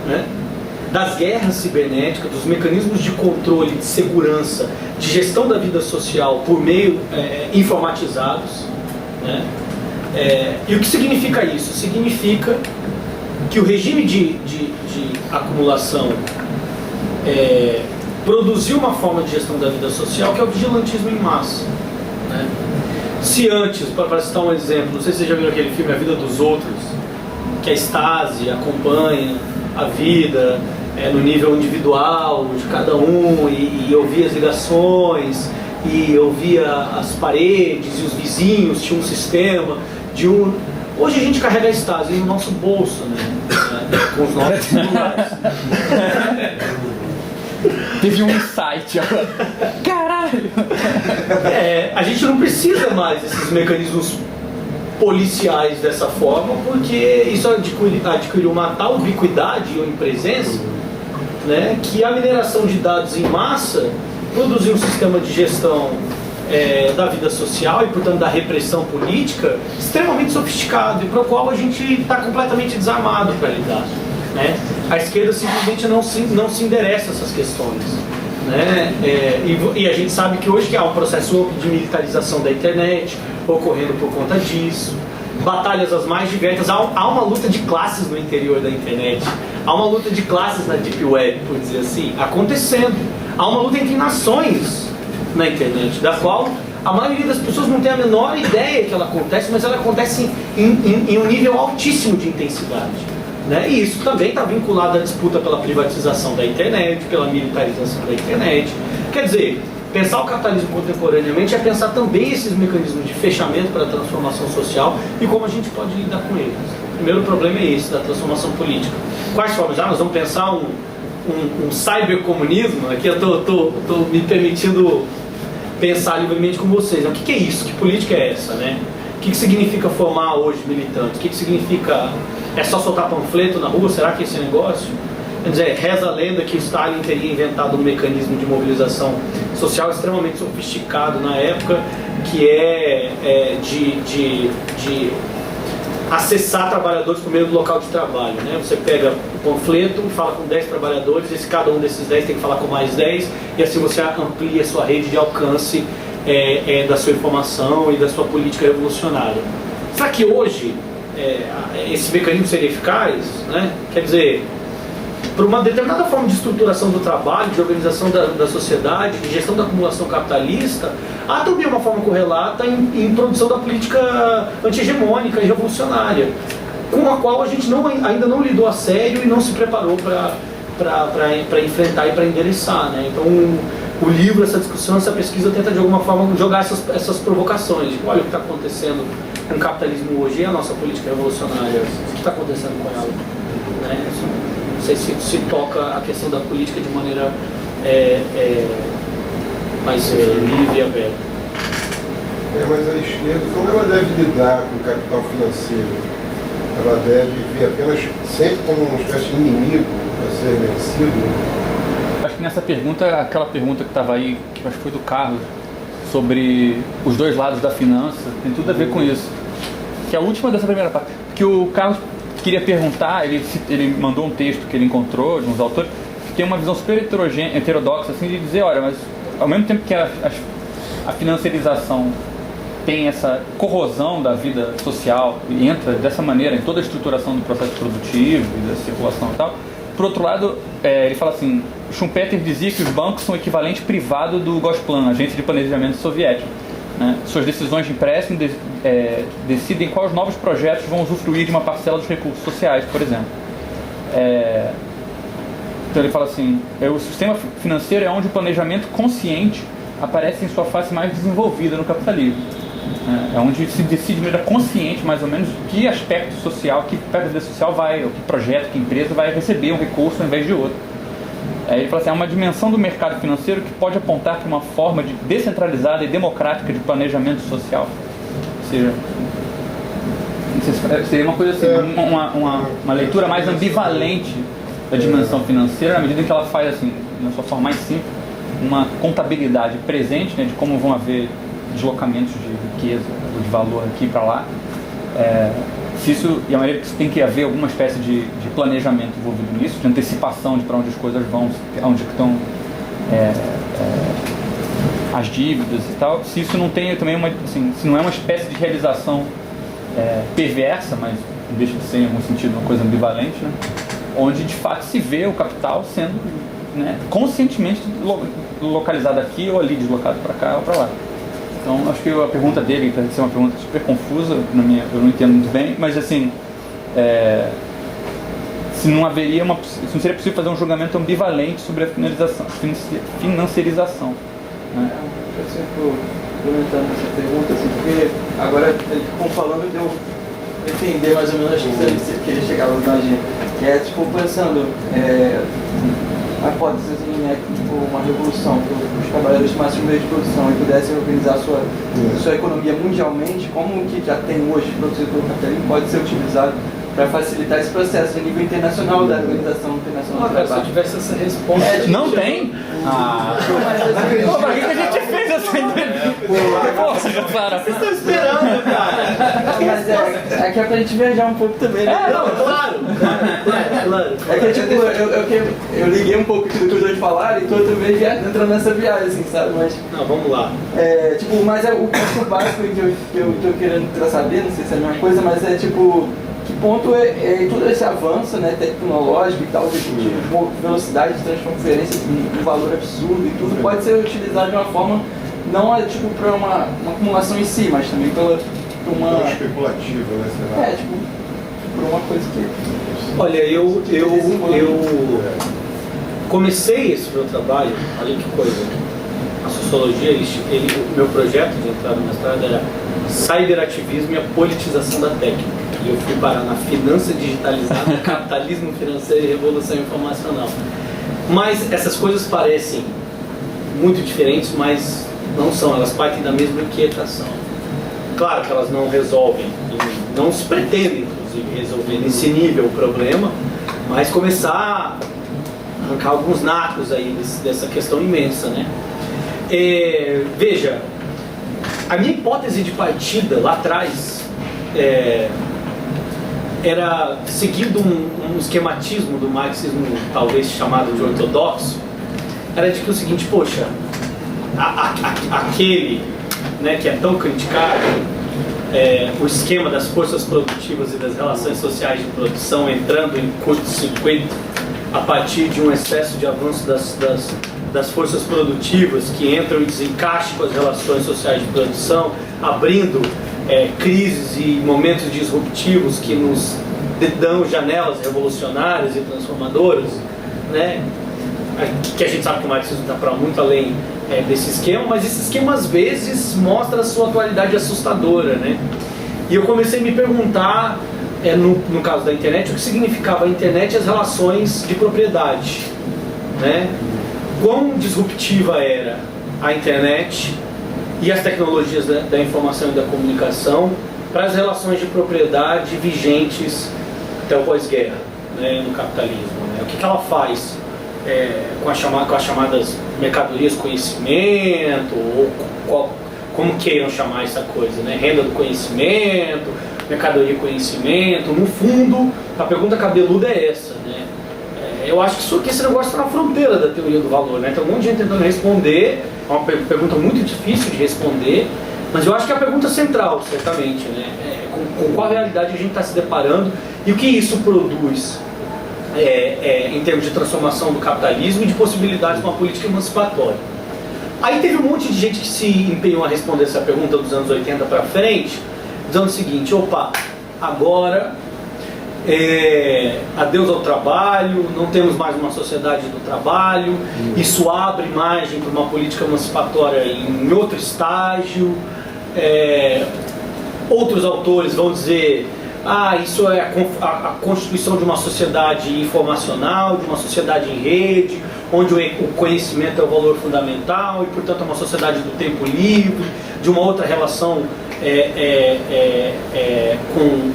né? Das guerras cibernéticas, dos mecanismos de controle, de segurança, de gestão da vida social por meio informatizados, né? E o que significa isso? Significa que o regime de acumulação produziu uma forma de gestão da vida social que é o vigilantismo em massa, né? Se antes, para citar um exemplo, não sei se vocês já viram aquele filme A Vida dos Outros, que a Stasi acompanha a vida no nível individual de cada um e ouvia as ligações e ouvia as paredes e os vizinhos, tinha um sistema de um... Hoje a gente carrega a Stasi no nosso bolso, né? Com os nossos celulares. Teve um insight agora. Caralho! A gente não precisa mais desses mecanismos policiais dessa forma, porque isso adquiriu uma tal ubiquidade e onipresença, né, que a mineração de dados em massa produziu um sistema de gestão da vida social e, portanto, da repressão política extremamente sofisticado e para o qual a gente está completamente desarmado para lidar, né? A esquerda simplesmente não se endereça a essas questões, né? E a gente sabe que hoje que há um processo amplo de militarização da internet ocorrendo por conta disso, batalhas as mais diversas, há uma luta de classes no interior da internet, há uma luta de classes na Deep Web, por dizer assim, acontecendo, há uma luta entre nações na internet, da qual a maioria das pessoas não tem a menor ideia que ela acontece, mas ela acontece em um nível altíssimo de intensidade. Né? E isso também está vinculado à disputa pela privatização da internet, pela militarização da internet. Quer dizer, pensar o capitalismo contemporaneamente é pensar também esses mecanismos de fechamento para a transformação social e como a gente pode lidar com eles. O primeiro problema é esse, da transformação política. Quais formas? Nós vamos pensar um cybercomunismo. Aqui eu estou me permitindo pensar livremente com vocês. O que é isso? Que política é essa? Né? O que significa formar hoje militantes? O que significa... É só soltar panfleto na rua? Será que esse é negócio? Quer dizer, reza a lenda que Stalin teria inventado um mecanismo de mobilização social extremamente sofisticado na época, que é de acessar trabalhadores por meio do local de trabalho. Né? Você pega o panfleto, fala com 10 trabalhadores, e cada um desses 10 tem que falar com mais 10, e assim você amplia a sua rede de alcance da sua informação e da sua política revolucionária. Será que hoje esse mecanismo seria eficaz? Né? Quer dizer, por uma determinada forma de estruturação do trabalho, de organização da sociedade, de gestão da acumulação capitalista, há também uma forma correlata em produção da política anti-hegemônica e revolucionária, com a qual a gente ainda não lidou a sério e não se preparou para enfrentar e para endereçar. Né? Então, o livro, essa discussão, essa pesquisa tenta de alguma forma jogar essas provocações. Tipo, olha o que está acontecendo com o capitalismo hoje e a nossa política revolucionária. O que está acontecendo com ela? Né? Não sei se toca a questão da política de maneira mais livre e aberta. Mas a esquerda, como ela deve lidar com o capital financeiro? Ela deve ver apenas sempre como uma espécie de inimigo a ser vencido? Acho que nessa pergunta, aquela pergunta que estava aí, que acho que foi do Carlos, sobre os dois lados da finança, tem tudo a ver com isso. Que é a última dessa primeira parte. Que o Carlos queria perguntar, ele mandou um texto que ele encontrou de uns autores, que tem uma visão super heterodoxa, assim, de dizer, olha, mas ao mesmo tempo que a financiarização tem essa corrosão da vida social e entra dessa maneira em toda a estruturação do processo produtivo e da circulação e tal, por outro lado, ele fala assim, Schumpeter dizia que os bancos são o equivalente privado do Gosplan, agência de planejamento soviético. Né? Suas decisões de empréstimo decidem quais novos projetos vão usufruir de uma parcela dos recursos sociais, por exemplo. Então ele fala assim, o sistema financeiro é onde o planejamento consciente aparece em sua face mais desenvolvida no capitalismo. É onde se decide de maneira consciente, mais ou menos, que aspecto social, que PPD social vai, ou que projeto, que empresa vai receber um recurso ao invés de outro. Ele fala assim, é uma dimensão do mercado financeiro que pode apontar para uma forma descentralizada e democrática de planejamento social. Ou seja, seria uma coisa assim, uma leitura mais ambivalente da dimensão financeira, na medida em que ela faz, assim, na sua forma mais simples, uma contabilidade presente, né, de como vão haver deslocamentos de riqueza, de valor aqui para lá. E a maneira que isso tem que haver alguma espécie de planejamento envolvido nisso, de antecipação de para onde as coisas vão, onde estão as dívidas e tal. Se isso não tem também se não é uma espécie de realização perversa, mas não deixa de ser em algum sentido uma coisa ambivalente, né? Onde de fato se vê o capital sendo, né, conscientemente localizado aqui ou ali, deslocado para cá ou para lá. Então, acho que a pergunta dele parece ser uma pergunta super confusa, eu não entendo muito bem, mas assim, se não seria possível fazer um julgamento ambivalente sobre a financiarização. Né? Eu sempre comentando essa pergunta, assim, porque agora eles ficam falando de eu entender mais ou menos as coisas que ele chegava na gente, que é tipo pensando, a hipótese assim, tipo uma revolução, que os trabalhadores tomassem o meio de produção e pudessem organizar sua economia mundialmente, como o que já tem hoje produzido pelo capitalismo pode ser utilizado para facilitar esse processo a nível internacional da Organização Internacional do Trabalho. Se eu tivesse essa resposta... não tem? Pra que a gente fez essa entrevista? Poxa, já para. Vocês estão esperando, cara? Mas é que é pra gente viajar um pouco também, né? Claro. É que tipo, eu liguei um pouco do que os dois falaram e tô outra vez entrando nessa viagem, assim, sabe? Mas, não, vamos lá. Mas o ponto básico que eu tô querendo saber, não sei se é a mesma coisa, mas é tipo, que ponto todo esse avanço, né, tecnológico e tal, de velocidade de transferência, um valor absurdo e tudo, pode ser utilizado de uma forma não é tipo para uma acumulação em si, mas também por uma... especulativa, né? Sei lá. tipo, por uma coisa que... Olha, eu comecei esse meu trabalho, olha que coisa, a sociologia, o meu projeto de entrada no mestrado era cyberativismo e a politização da técnica. E eu fui parar na finança digitalizada, capitalismo financeiro e revolução informacional. Mas essas coisas parecem muito diferentes, mas não são, elas partem da mesma inquietação. Claro que elas não resolvem, não se pretendem, inclusive, resolver nesse nível o problema, mas começar a arrancar alguns nacos aí dessa questão imensa, né? Veja, a minha hipótese de partida lá atrás era seguindo um esquematismo do marxismo, talvez chamado de ortodoxo, era de que o seguinte, poxa, aquele, né, que é tão criticado, o esquema das forças produtivas e das relações sociais de produção entrando em curto-circuito a partir de um excesso de avanço das forças produtivas que entram em desencaixe com as relações sociais de produção, abrindo crises e momentos disruptivos que nos dão janelas revolucionárias e transformadoras, né? Que a gente sabe que o marxismo está para muito além desse esquema, mas esse esquema às vezes mostra a sua atualidade assustadora, né? E eu comecei a me perguntar, no caso da internet, o que significava a internet e as relações de propriedade, né? Quão disruptiva era a internet e as tecnologias da informação e da comunicação para as relações de propriedade vigentes até o pós-guerra, né, no capitalismo, né? O que ela faz com as chamadas mercadorias conhecimento, ou como queiram chamar essa coisa, né? Renda do conhecimento, mercadoria conhecimento. No fundo, a pergunta cabeluda é essa, né? Eu acho que esse negócio está na fronteira da teoria do valor, né? Tem um monte de gente tentando responder, é uma pergunta muito difícil de responder, mas eu acho que é a pergunta central, certamente, né? Com qual realidade a gente está se deparando e o que isso produz em termos de transformação do capitalismo e de possibilidades de uma política emancipatória. Aí teve um monte de gente que se empenhou a responder essa pergunta dos anos 80 para frente, dizendo o seguinte: opa, agora adeus ao trabalho, não temos mais uma sociedade do trabalho, isso abre margem para uma política emancipatória em outro estágio. Outros autores vão dizer: isso é a constituição de uma sociedade informacional, de uma sociedade em rede, onde o conhecimento é o valor fundamental e, portanto, é uma sociedade do tempo livre, de uma outra relação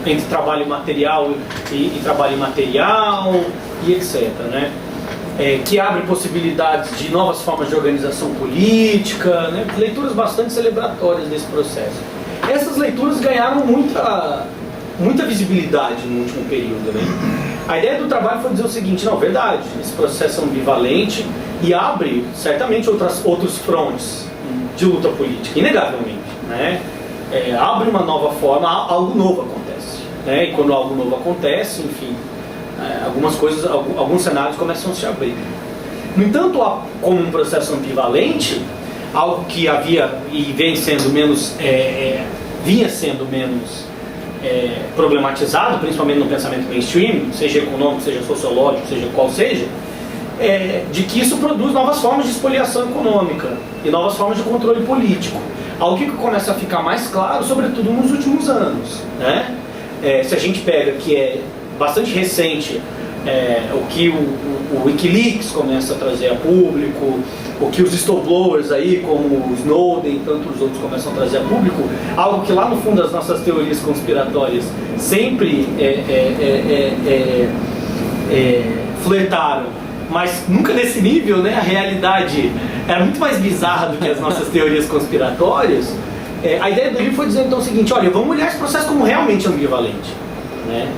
entre trabalho material e trabalho imaterial, e etc., né? Que abre possibilidades de novas formas de organização política, né? Leituras bastante celebratórias desse processo. Essas leituras ganharam muita visibilidade no último período, né? A ideia do trabalho foi dizer o seguinte: não, verdade, esse processo é ambivalente e abre certamente outros frontes de luta política, inegavelmente, né? Abre uma nova forma, algo novo acontece, né? E quando algo novo acontece, enfim, algumas coisas, alguns cenários começam a se abrir. No entanto, como um processo ambivalente, algo que havia e vinha sendo menos problematizado, principalmente no pensamento mainstream, seja econômico, seja sociológico, seja qual seja, de que isso produz novas formas de espoliação econômica e novas formas de controle político. Algo que começa a ficar mais claro, sobretudo nos últimos anos, né? Se a gente pega que é bastante recente, o que o Wikileaks começa a trazer a público, o que os whistleblowers aí, como o Snowden e tantos outros começam a trazer a público, algo que lá no fundo das nossas teorias conspiratórias sempre flertaram, mas nunca nesse nível, né? A realidade era muito mais bizarra do que as nossas teorias conspiratórias. A ideia do livro foi dizer então o seguinte: olha, vamos olhar esse processo como realmente ambivalente, né?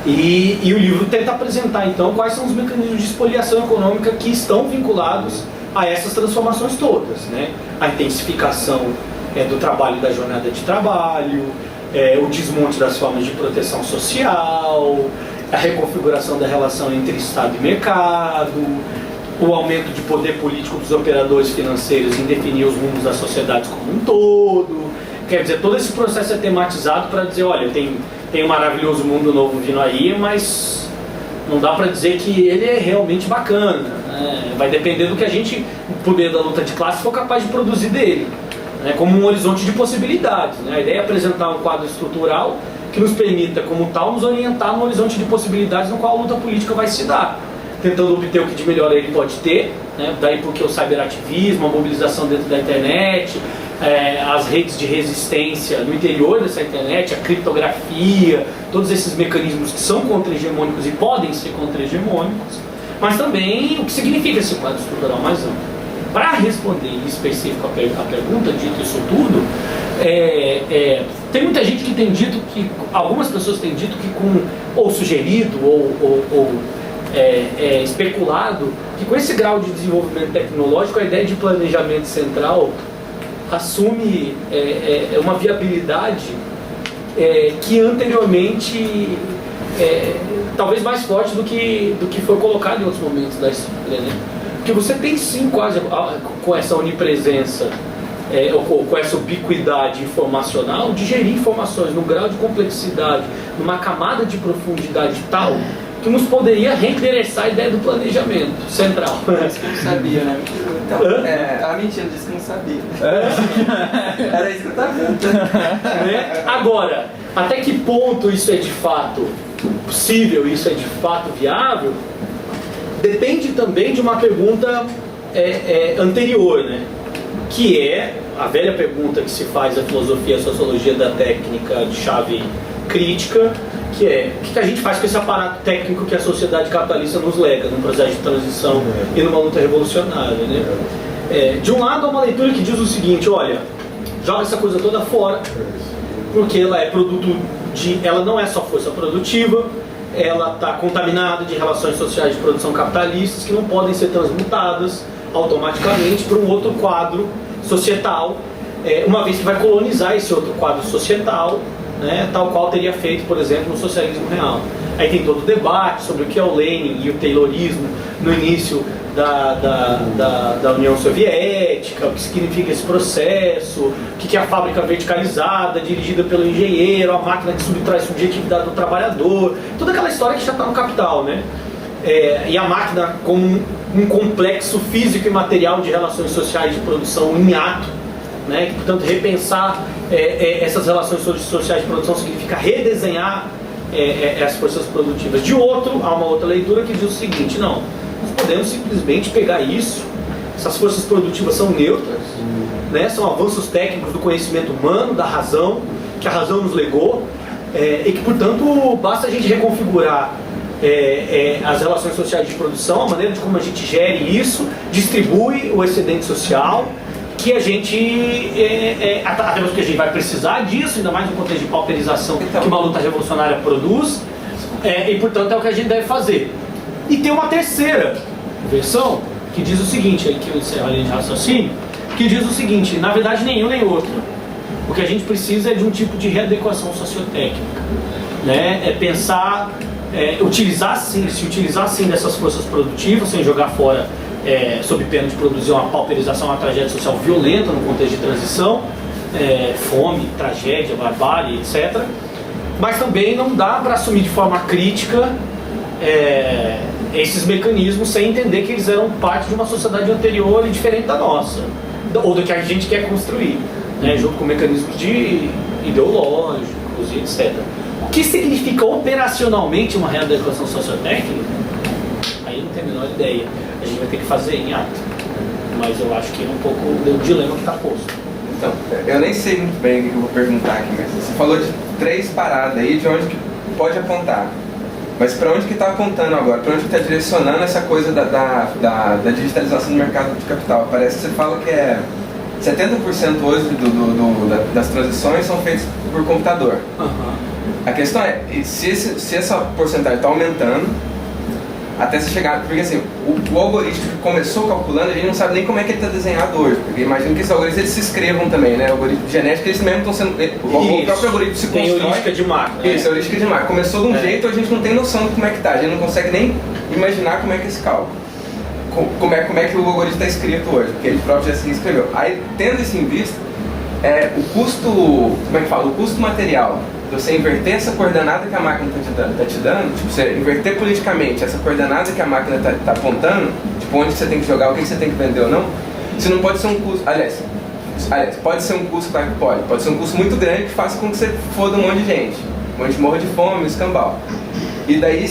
E o livro tenta apresentar então quais são os mecanismos de espoliação econômica que estão vinculados a essas transformações todas, né? A intensificação do trabalho, da jornada de trabalho, o desmonte das formas de proteção social, a reconfiguração da relação entre Estado e mercado, o aumento de poder político dos operadores financeiros em definir os rumos das sociedades como um todo. Quer dizer, todo esse processo é tematizado para dizer, olha, tem um maravilhoso mundo novo vindo aí, mas não dá para dizer que ele é realmente bacana, né? Vai depender do que o poder da luta de classe for capaz de produzir dele, né? Como um horizonte de possibilidades, né? A ideia é apresentar um quadro estrutural que nos permita, como tal, nos orientar no horizonte de possibilidades no qual a luta política vai se dar, tentando obter o que de melhor ele pode ter, né? Daí porque o cyberativismo, a mobilização dentro da internet, as redes de resistência no interior dessa internet, a criptografia, todos esses mecanismos que são contra-hegemônicos e podem ser contra-hegemônicos, mas também o que significa esse quadro estrutural mais amplo. Para responder em específico a pergunta, dito isso tudo, tem muita gente que tem dito que, algumas pessoas têm dito que ou sugerido, ou especulado, que com esse grau de desenvolvimento tecnológico, a ideia de planejamento central assume uma viabilidade que anteriormente talvez mais forte do que foi colocado em outros momentos da história, né? Porque você tem sim quase com essa onipresença, com essa ubiquidade informacional, de gerir informações num grau de complexidade, numa camada de profundidade tal, que nos poderia reendereçar a ideia do planejamento central. Disse que não sabia, né? Então, tava mentindo, disse que não sabia. Era isso que eu tava perguntando. Né? Agora, até que ponto isso é de fato possível, isso é de fato viável, depende também de uma pergunta anterior, né? Que é a velha pergunta que se faz da filosofia e a sociologia da técnica de chave crítica, que é o que a gente faz com esse aparato técnico que a sociedade capitalista nos lega num processo de transição e numa luta revolucionária, né? De um lado há uma leitura que diz o seguinte, olha, joga essa coisa toda fora, porque ela é produto ela não é só força produtiva, ela está contaminada de relações sociais de produção capitalistas que não podem ser transmutadas automaticamente para um outro quadro societal, uma vez que vai colonizar esse outro quadro societal, né, tal qual teria feito, por exemplo, no socialismo real. Aí tem todo o debate sobre o que é o Lenin e o Taylorismo no início da União Soviética, o que significa esse processo, o que é a fábrica verticalizada, dirigida pelo engenheiro, a máquina que subtrai subjetividade do trabalhador, toda aquela história que já está no Capital, né? E a máquina como um complexo físico e material de relações sociais de produção em ato, né? Que, portanto, repensar essas relações sociais de produção significa redesenhar as forças produtivas. De outro, há uma outra leitura que diz o seguinte, não, nós podemos simplesmente pegar isso, essas forças produtivas são neutras, né? São avanços técnicos do conhecimento humano, da razão, que a razão nos legou, e que, portanto, basta a gente reconfigurar as relações sociais de produção, a maneira de como a gente gere isso, distribui o excedente social, que a gente, até porque a gente vai precisar disso, ainda mais no contexto de pauperização que uma luta revolucionária produz, e portanto é o que a gente deve fazer. E tem uma terceira versão, que diz o seguinte, aí que eu encerro a linha de raciocínio, que diz o seguinte, na verdade nenhum nem outro. O que a gente precisa é de um tipo de readequação sociotécnica, né? É pensar, se utilizar sim dessas forças produtivas, sem jogar fora, sob pena de produzir uma pauperização, uma tragédia social violenta no contexto de transição, fome, tragédia, barbárie, etc. Mas também não dá para assumir de forma crítica esses mecanismos sem entender que eles eram parte de uma sociedade anterior e diferente da nossa, ou do que a gente quer construir, né, junto com mecanismos ideológicos e etc. O que significa operacionalmente uma readequação sociotécnica? Aí não tenho a menor ideia. A gente vai ter que fazer em ato. Mas eu acho que é um pouco o dilema que está posto. Então, eu nem sei muito bem o que eu vou perguntar aqui, mas você falou de 3 paradas aí de onde que pode apontar. Mas para onde que está apontando agora? Para onde que está direcionando essa coisa da digitalização do mercado de capital? Parece que você fala que 70% hoje das transições são feitas por computador. A questão é, se essa porcentagem está aumentando, até se chegar, porque assim, o algoritmo que começou calculando, a gente não sabe nem como é que ele está desenhado hoje, porque imagino que esses algoritmos eles se escrevam também, né? O algoritmo genético, eles mesmo estão sendo, o próprio algoritmo se constrói. Tem heurística de máquina. Isso, heurística de máquina. Começou de um jeito, a gente não tem noção de como é que está, a gente não consegue nem imaginar como é que é esse cálculo. como é que o algoritmo está escrito hoje, porque ele próprio já se escreveu. Aí, tendo isso em vista, o custo, como é que fala? O custo material de você inverter essa coordenada que a máquina está te dando, tipo, você inverter politicamente essa coordenada que a máquina está apontando, tipo, onde você tem que jogar, o que você tem que vender ou não, isso não pode ser um custo, aliás, pode ser um custo, claro que pode ser um custo muito grande que faça com que você foda um monte de gente, morra de fome, escambau. E daí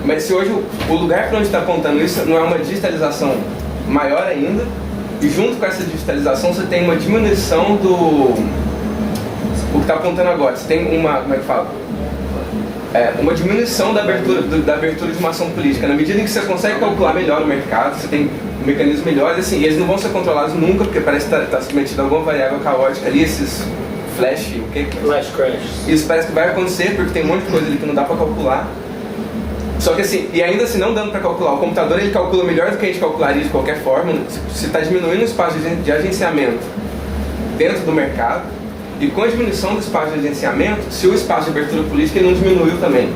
mas se hoje o lugar para onde está apontando isso não é uma digitalização maior ainda, e junto com essa digitalização você tem uma diminuição o que está apontando agora, você tem uma diminuição da abertura de uma ação política. Na medida em que você consegue calcular melhor o mercado, você tem mecanismos melhores, assim, e eles não vão ser controlados nunca, porque parece que está submetido a alguma variável caótica ali, esses flash crash. Isso parece que vai acontecer, porque tem um monte de coisa ali que não dá para calcular. Só que assim, e ainda assim não dando para calcular, o computador ele calcula melhor do que a gente calcularia de qualquer forma, se está diminuindo o espaço de agenciamento dentro do mercado, e com a diminuição do espaço de agenciamento, se o espaço de abertura política ele não diminuiu também.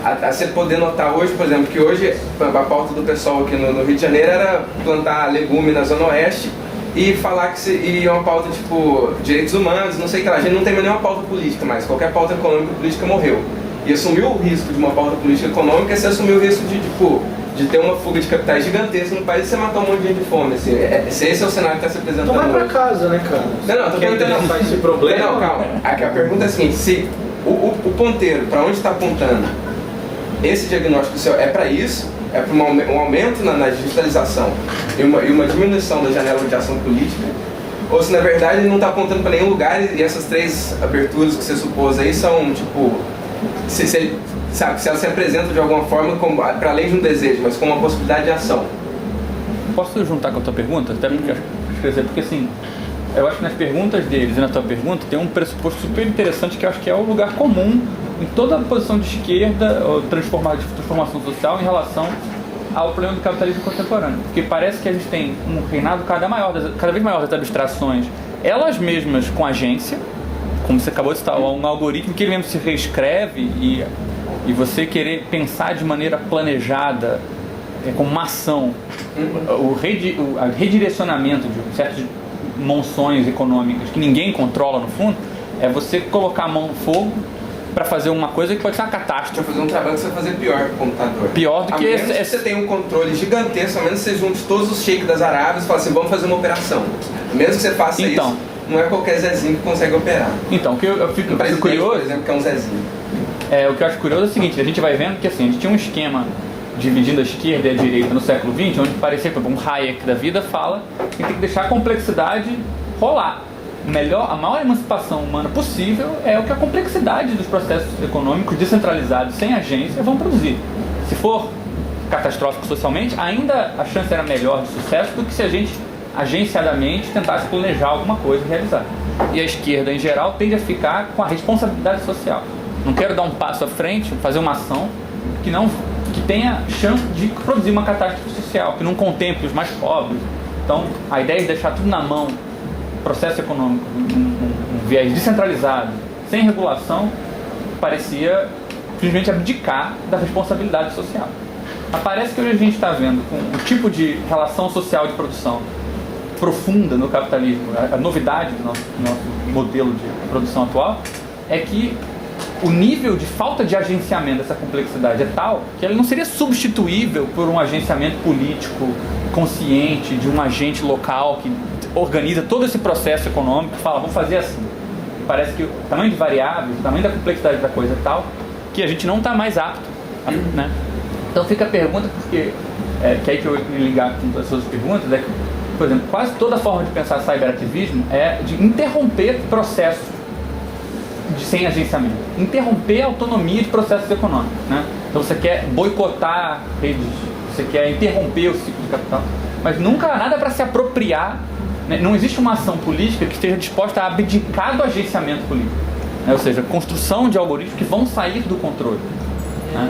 A você poder notar hoje, por exemplo, que hoje a pauta do pessoal aqui no Rio de Janeiro era plantar legume na Zona Oeste e falar que é uma pauta tipo direitos humanos, não sei o que lá. A gente não tem mais nenhuma pauta política mais, qualquer pauta econômica política morreu. E assumir o risco de uma pauta política econômica é você assumir o risco de ter uma fuga de capitais gigantesca no país e você matar um monte de gente de fome. Assim, esse é o cenário que está se apresentando. Então vai pra hoje. casa, né, cara? Não, tô perguntando esse problema. Não, calma. A pergunta é a seguinte: se o ponteiro, para onde está apontando, esse diagnóstico seu é para isso? É para um aumento na digitalização e uma diminuição da janela de ação política? Ou se na verdade ele não está apontando para nenhum lugar e essas três aberturas que você supôs aí são tipo. Se elas se apresentam de alguma forma para além de um desejo, mas como uma possibilidade de ação. Posso juntar com a tua pergunta? Até porque assim, eu acho que nas perguntas deles e na tua pergunta tem um pressuposto super interessante que eu acho que é o lugar comum em toda a posição de esquerda ou de transformação social em relação ao problema do capitalismo contemporâneo. Porque parece que a gente tem um reinado cada vez maior das abstrações, elas mesmas com agência, como você acabou de citar, um algoritmo que ele mesmo se reescreve e você querer pensar de maneira planejada, como uma ação, o redirecionamento de certas monções econômicas que ninguém controla no fundo, é você colocar a mão no fogo para fazer uma coisa que pode ser uma catástrofe. Para fazer um trabalho que você vai fazer pior com o computador. Pior do que esse. Você tem um controle gigantesco, a menos que você junte todos os sheiks das Arábias e fala assim, vamos fazer uma operação. Mesmo que você faça isso, não é qualquer Zezinho que consegue operar. Então, o que eu fico curioso, por exemplo, que é um Zezinho. O que eu acho curioso é o seguinte, a gente vai vendo que assim, a gente tinha um esquema dividindo a esquerda e a direita no século XX, onde parecia que um Hayek da vida fala que tem que deixar a complexidade rolar. A maior emancipação humana possível é o que a complexidade dos processos econômicos descentralizados, sem agência, vão produzir. Se for catastrófico socialmente, ainda a chance era melhor de sucesso do que se a gente agenciadamente tentasse planejar alguma coisa e realizar. E a esquerda, em geral, tende a ficar com a responsabilidade social. Não quero dar um passo à frente, fazer uma ação que tenha chance de produzir uma catástrofe social, que não contemple os mais pobres. Então, a ideia de deixar tudo na mão, processo econômico, um viés descentralizado, sem regulação, parecia simplesmente abdicar da responsabilidade social. Mas parece que hoje a gente está vendo com o tipo de relação social de produção profunda no capitalismo, a novidade do nosso modelo de produção atual, é que o nível de falta de agenciamento dessa complexidade é tal que ele não seria substituível por um agenciamento político consciente de um agente local que organiza todo esse processo econômico e fala, vamos fazer assim. Parece que o tamanho de variáveis, o tamanho da complexidade da coisa é tal que a gente não está mais apto, né? Então fica a pergunta, porque que aí que eu ia ligar com as suas perguntas, é que, por exemplo, quase toda forma de pensar cyberativismo é de interromper processos sem agenciamento, interromper a autonomia de processos econômicos, né? Então você quer boicotar redes, você quer interromper o ciclo de capital, mas nunca há nada para se apropriar, né? Não existe uma ação política que esteja disposta a abdicar do agenciamento político, né? Ou seja, construção de algoritmos que vão sair do controle, né?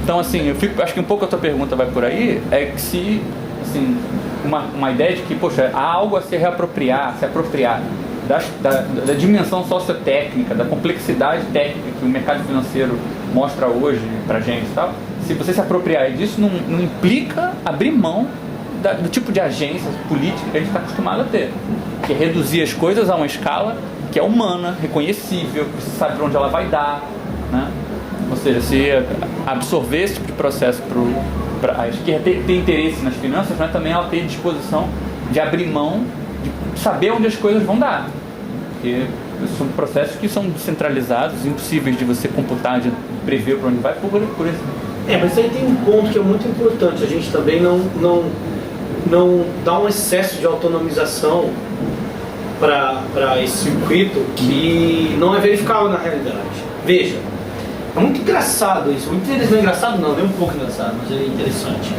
Então, assim, acho que um pouco a tua pergunta vai por aí, é que se, assim, uma ideia de que, poxa, há algo a se reapropriar, se apropriar da dimensão sociotécnica, da complexidade técnica que o mercado financeiro mostra hoje pra gente e tal, se você se apropriar disso, não implica abrir mão do tipo de agência política que a gente está acostumado a ter, que é reduzir as coisas a uma escala que é humana, reconhecível, que você sabe para onde ela vai dar, né? Ou seja, se absorver esse tipo de processo para a esquerda ter interesse nas finanças, mas também ela ter disposição de abrir mão, de saber onde as coisas vão dar, porque são processos que são descentralizados, impossíveis de você computar, de prever para onde vai por isso. Mas aí tem um ponto que é muito importante, a gente também não dá um excesso de autonomização para esse circuito que não é verificável na realidade. Veja, é muito engraçado isso, muito interessante, engraçado não, nem um pouco engraçado, mas é interessante,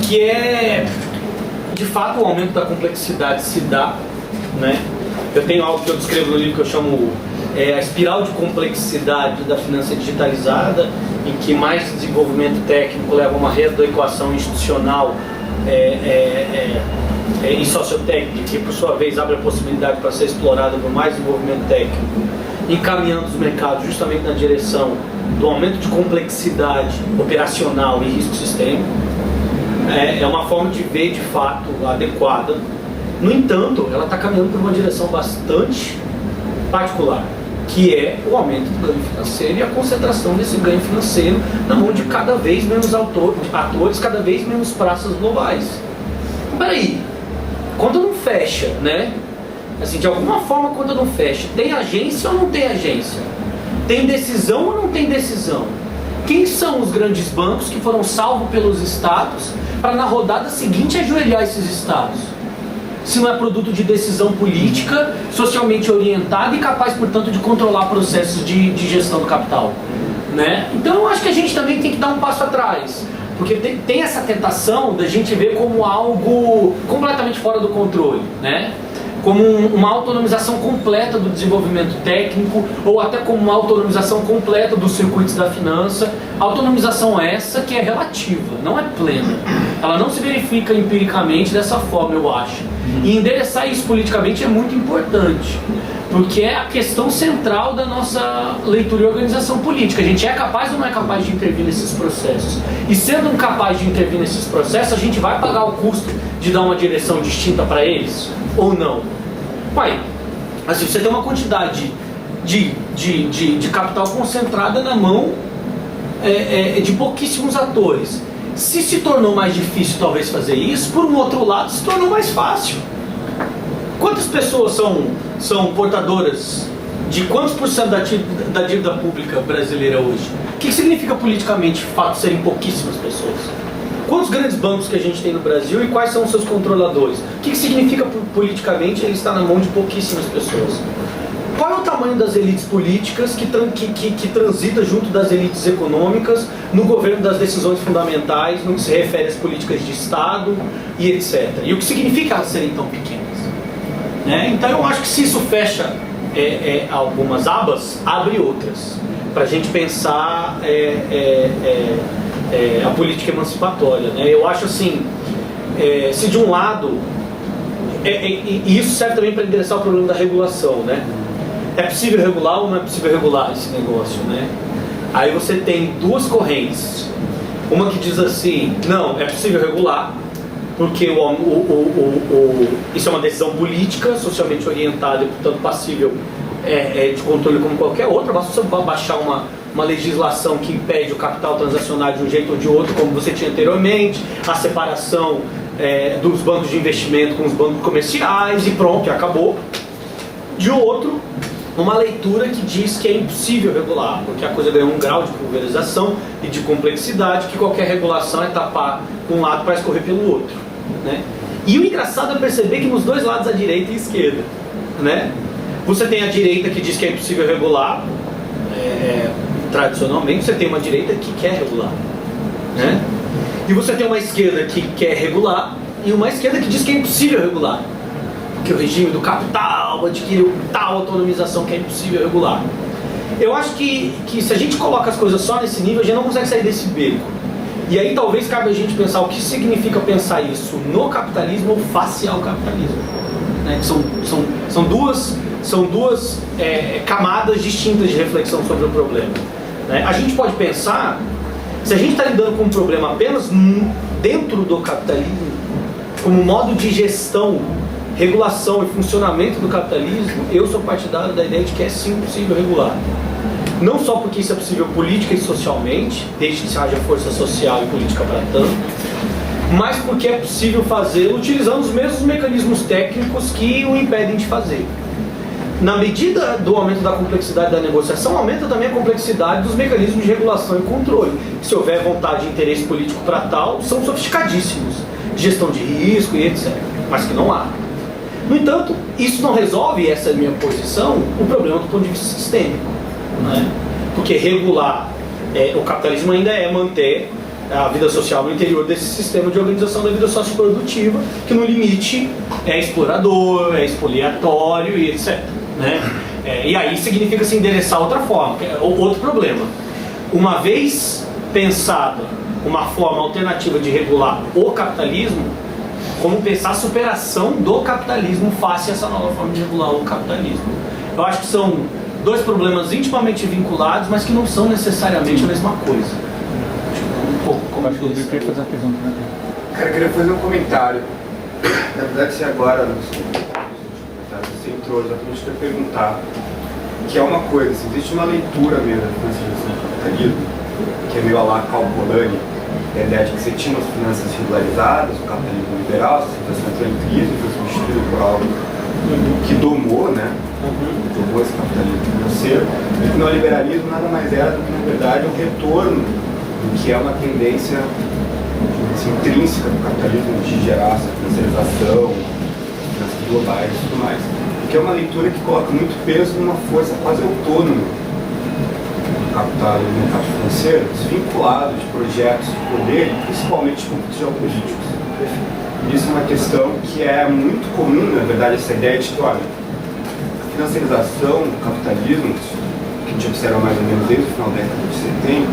que é, de fato, o aumento da complexidade se dá, né? Eu tenho algo que eu descrevo no livro que eu chamo a espiral de complexidade da finança digitalizada, em que mais desenvolvimento técnico leva a uma readequação institucional e sociotécnica, que por sua vez abre a possibilidade para ser explorada por mais desenvolvimento técnico, encaminhando os mercados justamente na direção do aumento de complexidade operacional e risco sistêmico. É uma forma de ver de fato adequada. No entanto, ela está caminhando por uma direção bastante particular, que é o aumento do ganho financeiro e a concentração desse ganho financeiro na mão de cada vez menos atores, cada vez menos praças globais. Peraí, quando não fecha, né? Assim, de alguma forma, quando não fecha, tem agência ou não tem agência? Tem decisão ou não tem decisão? Quem são os grandes bancos que foram salvos pelos estados para na rodada seguinte ajoelhar esses estados? Se não é produto de decisão política, socialmente orientada e capaz, portanto, de controlar processos de gestão do capital, né? Então eu acho que a gente também tem que dar um passo atrás, porque tem essa tentação da gente ver como algo completamente fora do controle, né? Como uma autonomização completa do desenvolvimento técnico, ou até como uma autonomização completa dos circuitos da finança. Autonomização essa que é relativa, não é plena. Ela não se verifica empiricamente dessa forma, eu acho. E endereçar isso politicamente é muito importante, porque é a questão central da nossa leitura e organização política. A gente é capaz ou não é capaz de intervir nesses processos? E sendo incapaz de intervir nesses processos, a gente vai pagar o custo de dar uma direção distinta para eles? Ou não? Pai, assim, você tem uma quantidade de capital concentrada na mão de pouquíssimos atores. Se tornou mais difícil talvez fazer isso, por um outro lado se tornou mais fácil. Quantas pessoas são portadoras de quantos por cento da dívida pública brasileira hoje? O que significa politicamente o fato de serem pouquíssimas pessoas? Quantos grandes bancos que a gente tem no Brasil e quais são os seus controladores? O que significa politicamente ele estar na mão de pouquíssimas pessoas? Qual é o tamanho das elites políticas que transita junto das elites econômicas no governo das decisões fundamentais, no que se refere às políticas de Estado e etc. E o que significa elas serem tão pequenas? Né? Então eu acho que se isso fecha algumas abas, abre outras, para a gente pensar a política emancipatória. Né? Eu acho assim, se de um lado, e isso serve também para endereçar o problema da regulação, né? É possível regular ou não é possível regular esse negócio, né? Aí você tem duas correntes. Uma que diz assim, não, é possível regular, porque isso é uma decisão política, socialmente orientada e, portanto, passível de controle como qualquer outra. Basta você baixar uma legislação que impede o capital transacionar de um jeito ou de outro, como você tinha anteriormente, a separação dos bancos de investimento com os bancos comerciais e pronto, e acabou. De outro, uma leitura que diz que é impossível regular, porque a coisa ganhou um grau de pulverização e de complexidade, que qualquer regulação é tapar um lado para escorrer pelo outro, né? E o engraçado é perceber que nos dois lados, a direita e a esquerda, né? Você tem a direita que diz que é impossível regular, tradicionalmente, você tem uma direita que quer regular, né? E você tem uma esquerda que quer regular e uma esquerda que diz que é impossível regular, que o regime do capital adquiriu tal autonomização que é impossível regular. Eu acho que se a gente coloca as coisas só nesse nível, a gente não consegue sair desse beco. E aí talvez cabe a gente pensar o que significa pensar isso no capitalismo ou face ao capitalismo, né? São duas camadas distintas de reflexão sobre o problema, né? A gente pode pensar Se a gente está lidando com um problema apenas dentro do capitalismo, como modo de gestão, regulação e funcionamento do capitalismo, eu sou partidário da ideia de que é sim possível regular. Não só porque isso é possível política e socialmente, desde que se haja força social e política para tanto, mas porque é possível fazê-lo utilizando os mesmos mecanismos técnicos que o impedem de fazer. Na medida do aumento da complexidade da negociação, aumenta também a complexidade dos mecanismos de regulação e controle. Se houver vontade e interesse político para tal, são sofisticadíssimos, de gestão de risco e etc. Mas que não há. No entanto, isso não resolve, essa é a minha posição, o problema do ponto de vista sistêmico. Né? Porque regular o capitalismo ainda é manter a vida social no interior desse sistema de organização da vida socioprodutiva, que no limite é explorador, é expoliatório e etc. Né? E aí significa se endereçar outra forma, outro problema. Uma vez pensada uma forma alternativa de regular o capitalismo, como pensar a superação do capitalismo face a essa nova forma de regular o capitalismo. Eu acho que são dois problemas intimamente vinculados, mas que não são necessariamente a mesma coisa. Eu acho que o Rodrigo queria fazer uma pergunta, né? Cara, eu queria fazer um comentário. Na verdade, você agora, você entrou exatamente para perguntar, que é uma coisa, assim, existe uma leitura mesmo da financiarização do capitalismo, que é meio a lá Calpolani, a ideia de que você tinha umas finanças regularizadas, o capitalismo liberal, a situação entrou em crise, foi substituído por algo que domou, né? Domou esse capitalismo financeiro. E o neoliberalismo nada mais era do que, na verdade, um retorno do que é uma tendência assim, intrínseca do capitalismo de gerar essa financiarização, finanças globais e tudo mais. Que é uma leitura que coloca muito peso numa força quase autônoma do capital e do mercado financeiro, desvinculado de projetos de poder e principalmente de conflitos geopolíticos. Isso é uma questão que é muito comum, na verdade, essa ideia de que, olha, a financiarização do capitalismo, que a gente observa mais ou menos desde o final da década de 70,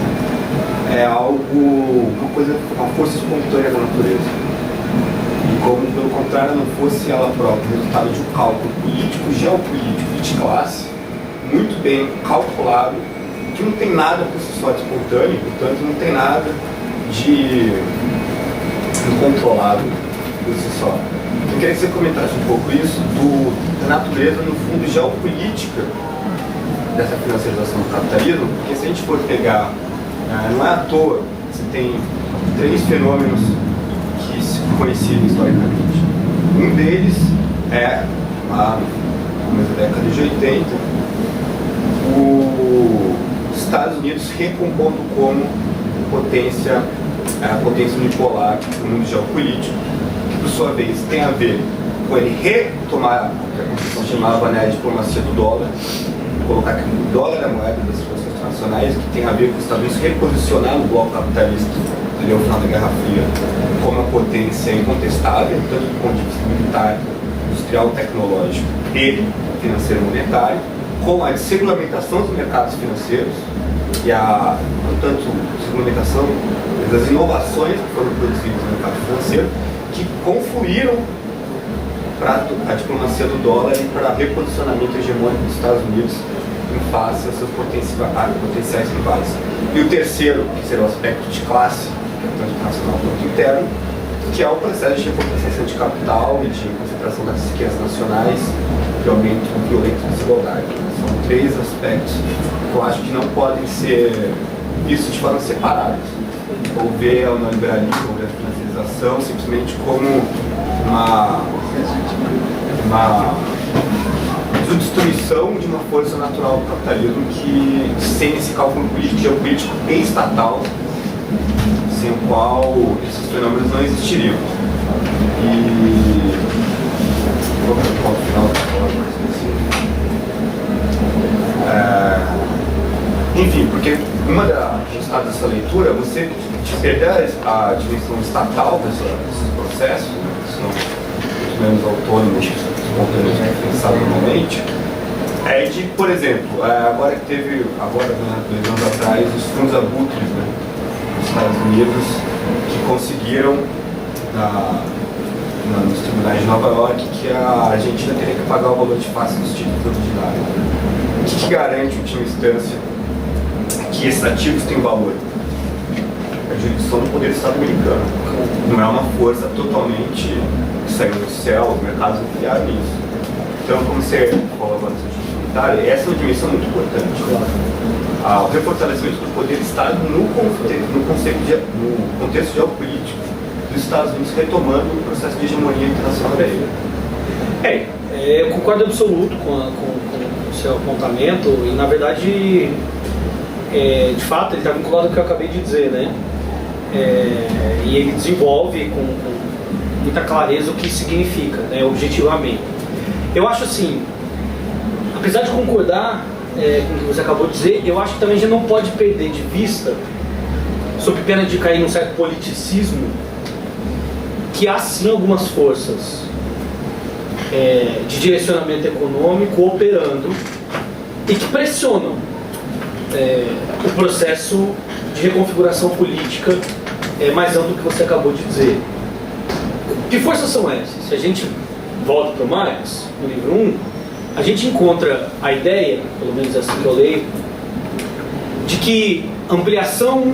é algo, uma força espontânea da natureza. E como, pelo contrário, não fosse ela própria resultado de um cálculo político, geopolítico e de classe, muito bem calculado, que não tem nada por si só de espontâneo, portanto não tem nada de incontrolável por si só. Eu queria que você comentasse um pouco isso da natureza, no fundo, geopolítica dessa financiarização do capitalismo, porque se a gente for pegar, não é à toa, você tem três fenômenos que se conheciam historicamente. Um deles é, lá no começo da década de 80, os Estados Unidos recompondo como potência unipolar no mundo geopolítico, que por sua vez tem a ver com ele retomar o que a Constituição chamava, né, a diplomacia do dólar, colocar que o dólar é a moeda das forças internacionais, que tem a ver com os Estados Unidos reposicionar no bloco capitalista ali ao final da Guerra Fria como uma potência incontestável, tanto do ponto de vista militar, industrial, tecnológico e financeiro monetário, com a desregulamentação dos mercados financeiros e portanto, desregulamentação das inovações que foram produzidas no mercado financeiro, que confluíram para a diplomacia do dólar e para o reposicionamento hegemônico dos Estados Unidos em face aos seus potenciais rivais. E o terceiro, que será o aspecto de classe, tanto nacional quanto interno, que é o processo de reconcentração de capital e de concentração das riquezas nacionais e aumento violento da desigualdade. São três aspectos que eu acho que não podem ser vistos de forma separada. Ou ver o neoliberalismo, ou ver a financiarização simplesmente como uma substituição de uma força natural do capitalismo que, sem esse cálculo político, geopolítico e estatal, sem o qual esses fenômenos não existiriam. E vou para o final da enfim, porque uma das resultados dessa leitura, você perder a dimensão estatal desses processos, que são muito menos autônomos, espontâneos, pensados normalmente, é de, por exemplo, agora que teve, 2 anos atrás, os fundos abutres, né, dos Estados Unidos, que conseguiram, nos tribunais de Nova York, que a Argentina teria que pagar o valor de face dos títulos ordinários. O que garante, em última instância, que esses ativos têm valor? a jurisdição do poder do Estado americano. Não é uma força totalmente que saiu do céu, os mercados não criaram isso. Então, como você falou agora essa é uma dimensão muito importante. O refortalecimento do poder do Estado no contexto geopolítico dos Estados Unidos, retomando o processo de hegemonia internacional dele. Eu concordo absoluto com o seu apontamento e, na verdade, de fato, ele está vinculado ao que eu acabei de dizer, né? E ele desenvolve com muita clareza o que significa, né, objetivamente. Eu acho assim, apesar de concordar com o que você acabou de dizer, eu acho que também a gente não pode perder de vista, sob pena de cair num certo politicismo, que há sim algumas forças de direcionamento econômico operando e que pressionam o processo de reconfiguração política mais amplo que você acabou de dizer. Que forças são essas? Se a gente volta para o Marx, no livro 1, a gente encontra a ideia, pelo menos assim que eu leio, de que ampliação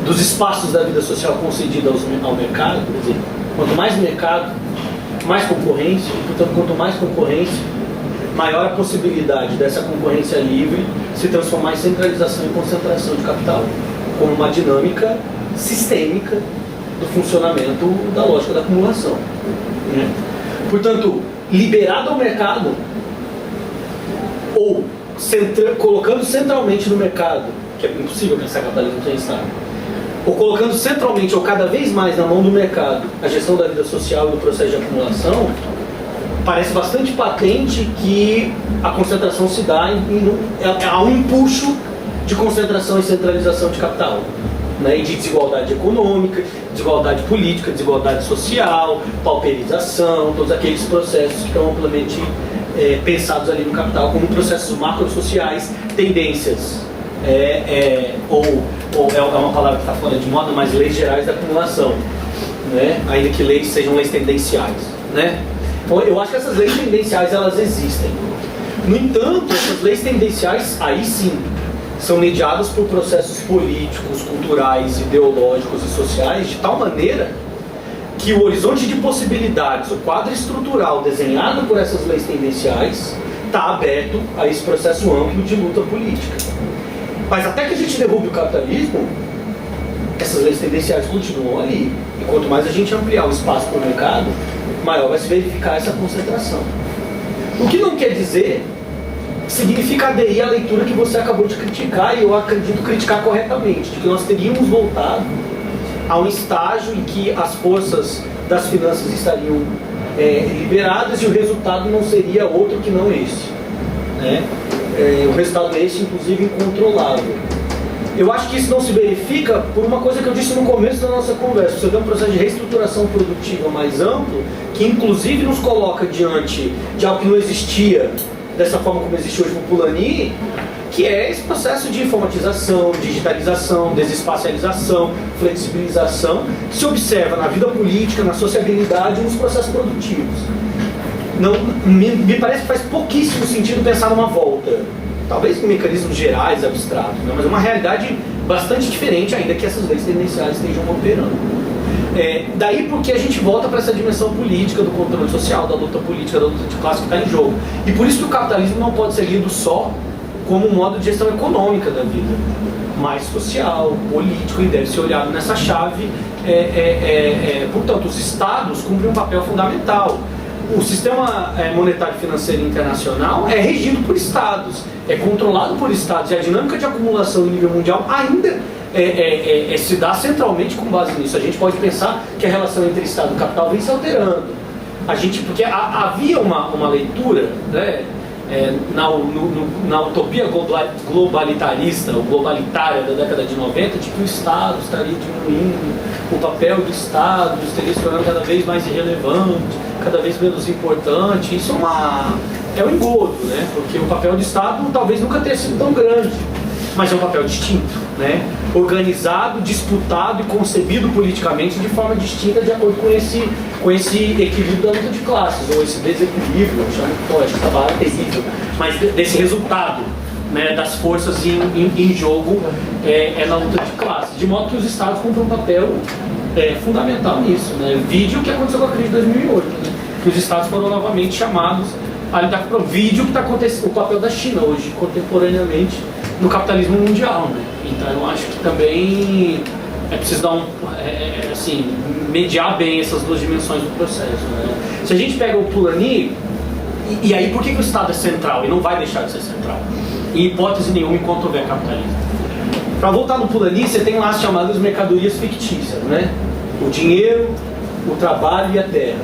dos espaços da vida social concedida ao mercado, quer dizer, quanto mais mercado, mais concorrência, e, portanto, quanto mais concorrência, maior a possibilidade dessa concorrência livre se transformar em centralização e concentração de capital, como uma dinâmica sistêmica do funcionamento da lógica da acumulação, né? Portanto, liberado ao mercado, ou colocando centralmente no mercado, que é impossível pensar capitalismo sem Estado, ou colocando centralmente ou cada vez mais na mão do mercado a gestão da vida social e do processo de acumulação, parece bastante patente que a concentração se dá há um empuxo de concentração e centralização de capital, né, e de desigualdade econômica, desigualdade política, desigualdade social, pauperização, todos aqueles processos que estão amplamente pensados ali no capital como processos macrosociais, tendências, ou é uma palavra que está fora de moda, mas leis gerais da acumulação, né, ainda que leis sejam leis tendenciais, né? Então, eu acho que essas leis tendenciais, elas existem. No entanto, essas leis tendenciais, aí sim, são mediadas por processos políticos, culturais, ideológicos e sociais de tal maneira que o horizonte de possibilidades, o quadro estrutural desenhado por essas leis tendenciais está aberto a esse processo amplo de luta política. Mas até que a gente derrube o capitalismo, essas leis tendenciais continuam ali. E quanto mais a gente ampliar o espaço para o mercado, maior vai se verificar essa concentração. O que não quer dizer significa aderir à leitura que você acabou de criticar, e eu acredito criticar corretamente, de que nós teríamos voltado a um estágio em que as forças das finanças estariam liberadas e o resultado não seria outro que não esse, né? O resultado é esse, inclusive, incontrolável. Eu acho que isso não se verifica por uma coisa que eu disse no começo da nossa conversa. Você tem um processo de reestruturação produtiva mais amplo, que inclusive nos coloca diante de algo que não existia dessa forma como existe hoje no Polanyi, que é esse processo de informatização, digitalização, desespacialização, flexibilização, que se observa na vida política, na sociabilidade e nos processos produtivos. Não, me parece que faz pouquíssimo sentido pensar numa volta, talvez em mecanismos gerais, abstratos, né? Mas é uma realidade bastante diferente, ainda que essas leis tendenciais estejam operando. Daí porque a gente volta para essa dimensão política do controle social, da luta política, da luta de classe que está em jogo. E por isso que o capitalismo não pode ser lido só como um modo de gestão econômica da vida, mais social, político, e deve ser olhado nessa chave. Portanto, os estados cumprem um papel fundamental. O sistema monetário e financeiro internacional é regido por estados, é controlado por estados, e a dinâmica de acumulação em nível mundial ainda se dá centralmente com base nisso. A gente pode pensar que a relação entre Estado e capital vem se alterando. Porque havia uma leitura, né, na utopia globalitarista, ou globalitária da década de 90, de que o Estado estaria diminuindo, o papel do Estado estaria se tornando cada vez mais irrelevante, cada vez menos importante. Isso é um engodo, né? Porque o papel do Estado talvez nunca tenha sido tão grande, mas é um papel distinto, né? Organizado, disputado e concebido politicamente de forma distinta, de acordo com esse equilíbrio da luta de classes, ou esse desequilíbrio, eu chamo, acho que essa barra é terrível, mas desse resultado né, das forças em jogo na luta de classe, de modo que os estados cumprem um papel fundamental nisso, né? Vídeo que aconteceu com a crise de 2008, né? Que os estados foram novamente chamados a lidar com o vídeo que está acontecendo, o papel da China hoje, contemporaneamente, no capitalismo mundial, né? Então eu acho que também é preciso dar assim, mediar bem essas duas dimensões do processo, né? Se a gente pega o Polanyi, e aí por que o Estado é central e não vai deixar de ser central? Em hipótese nenhuma enquanto houver capitalismo. Para voltar no Polanyi, você tem lá as chamadas mercadorias fictícias, né? O dinheiro, o trabalho e a terra.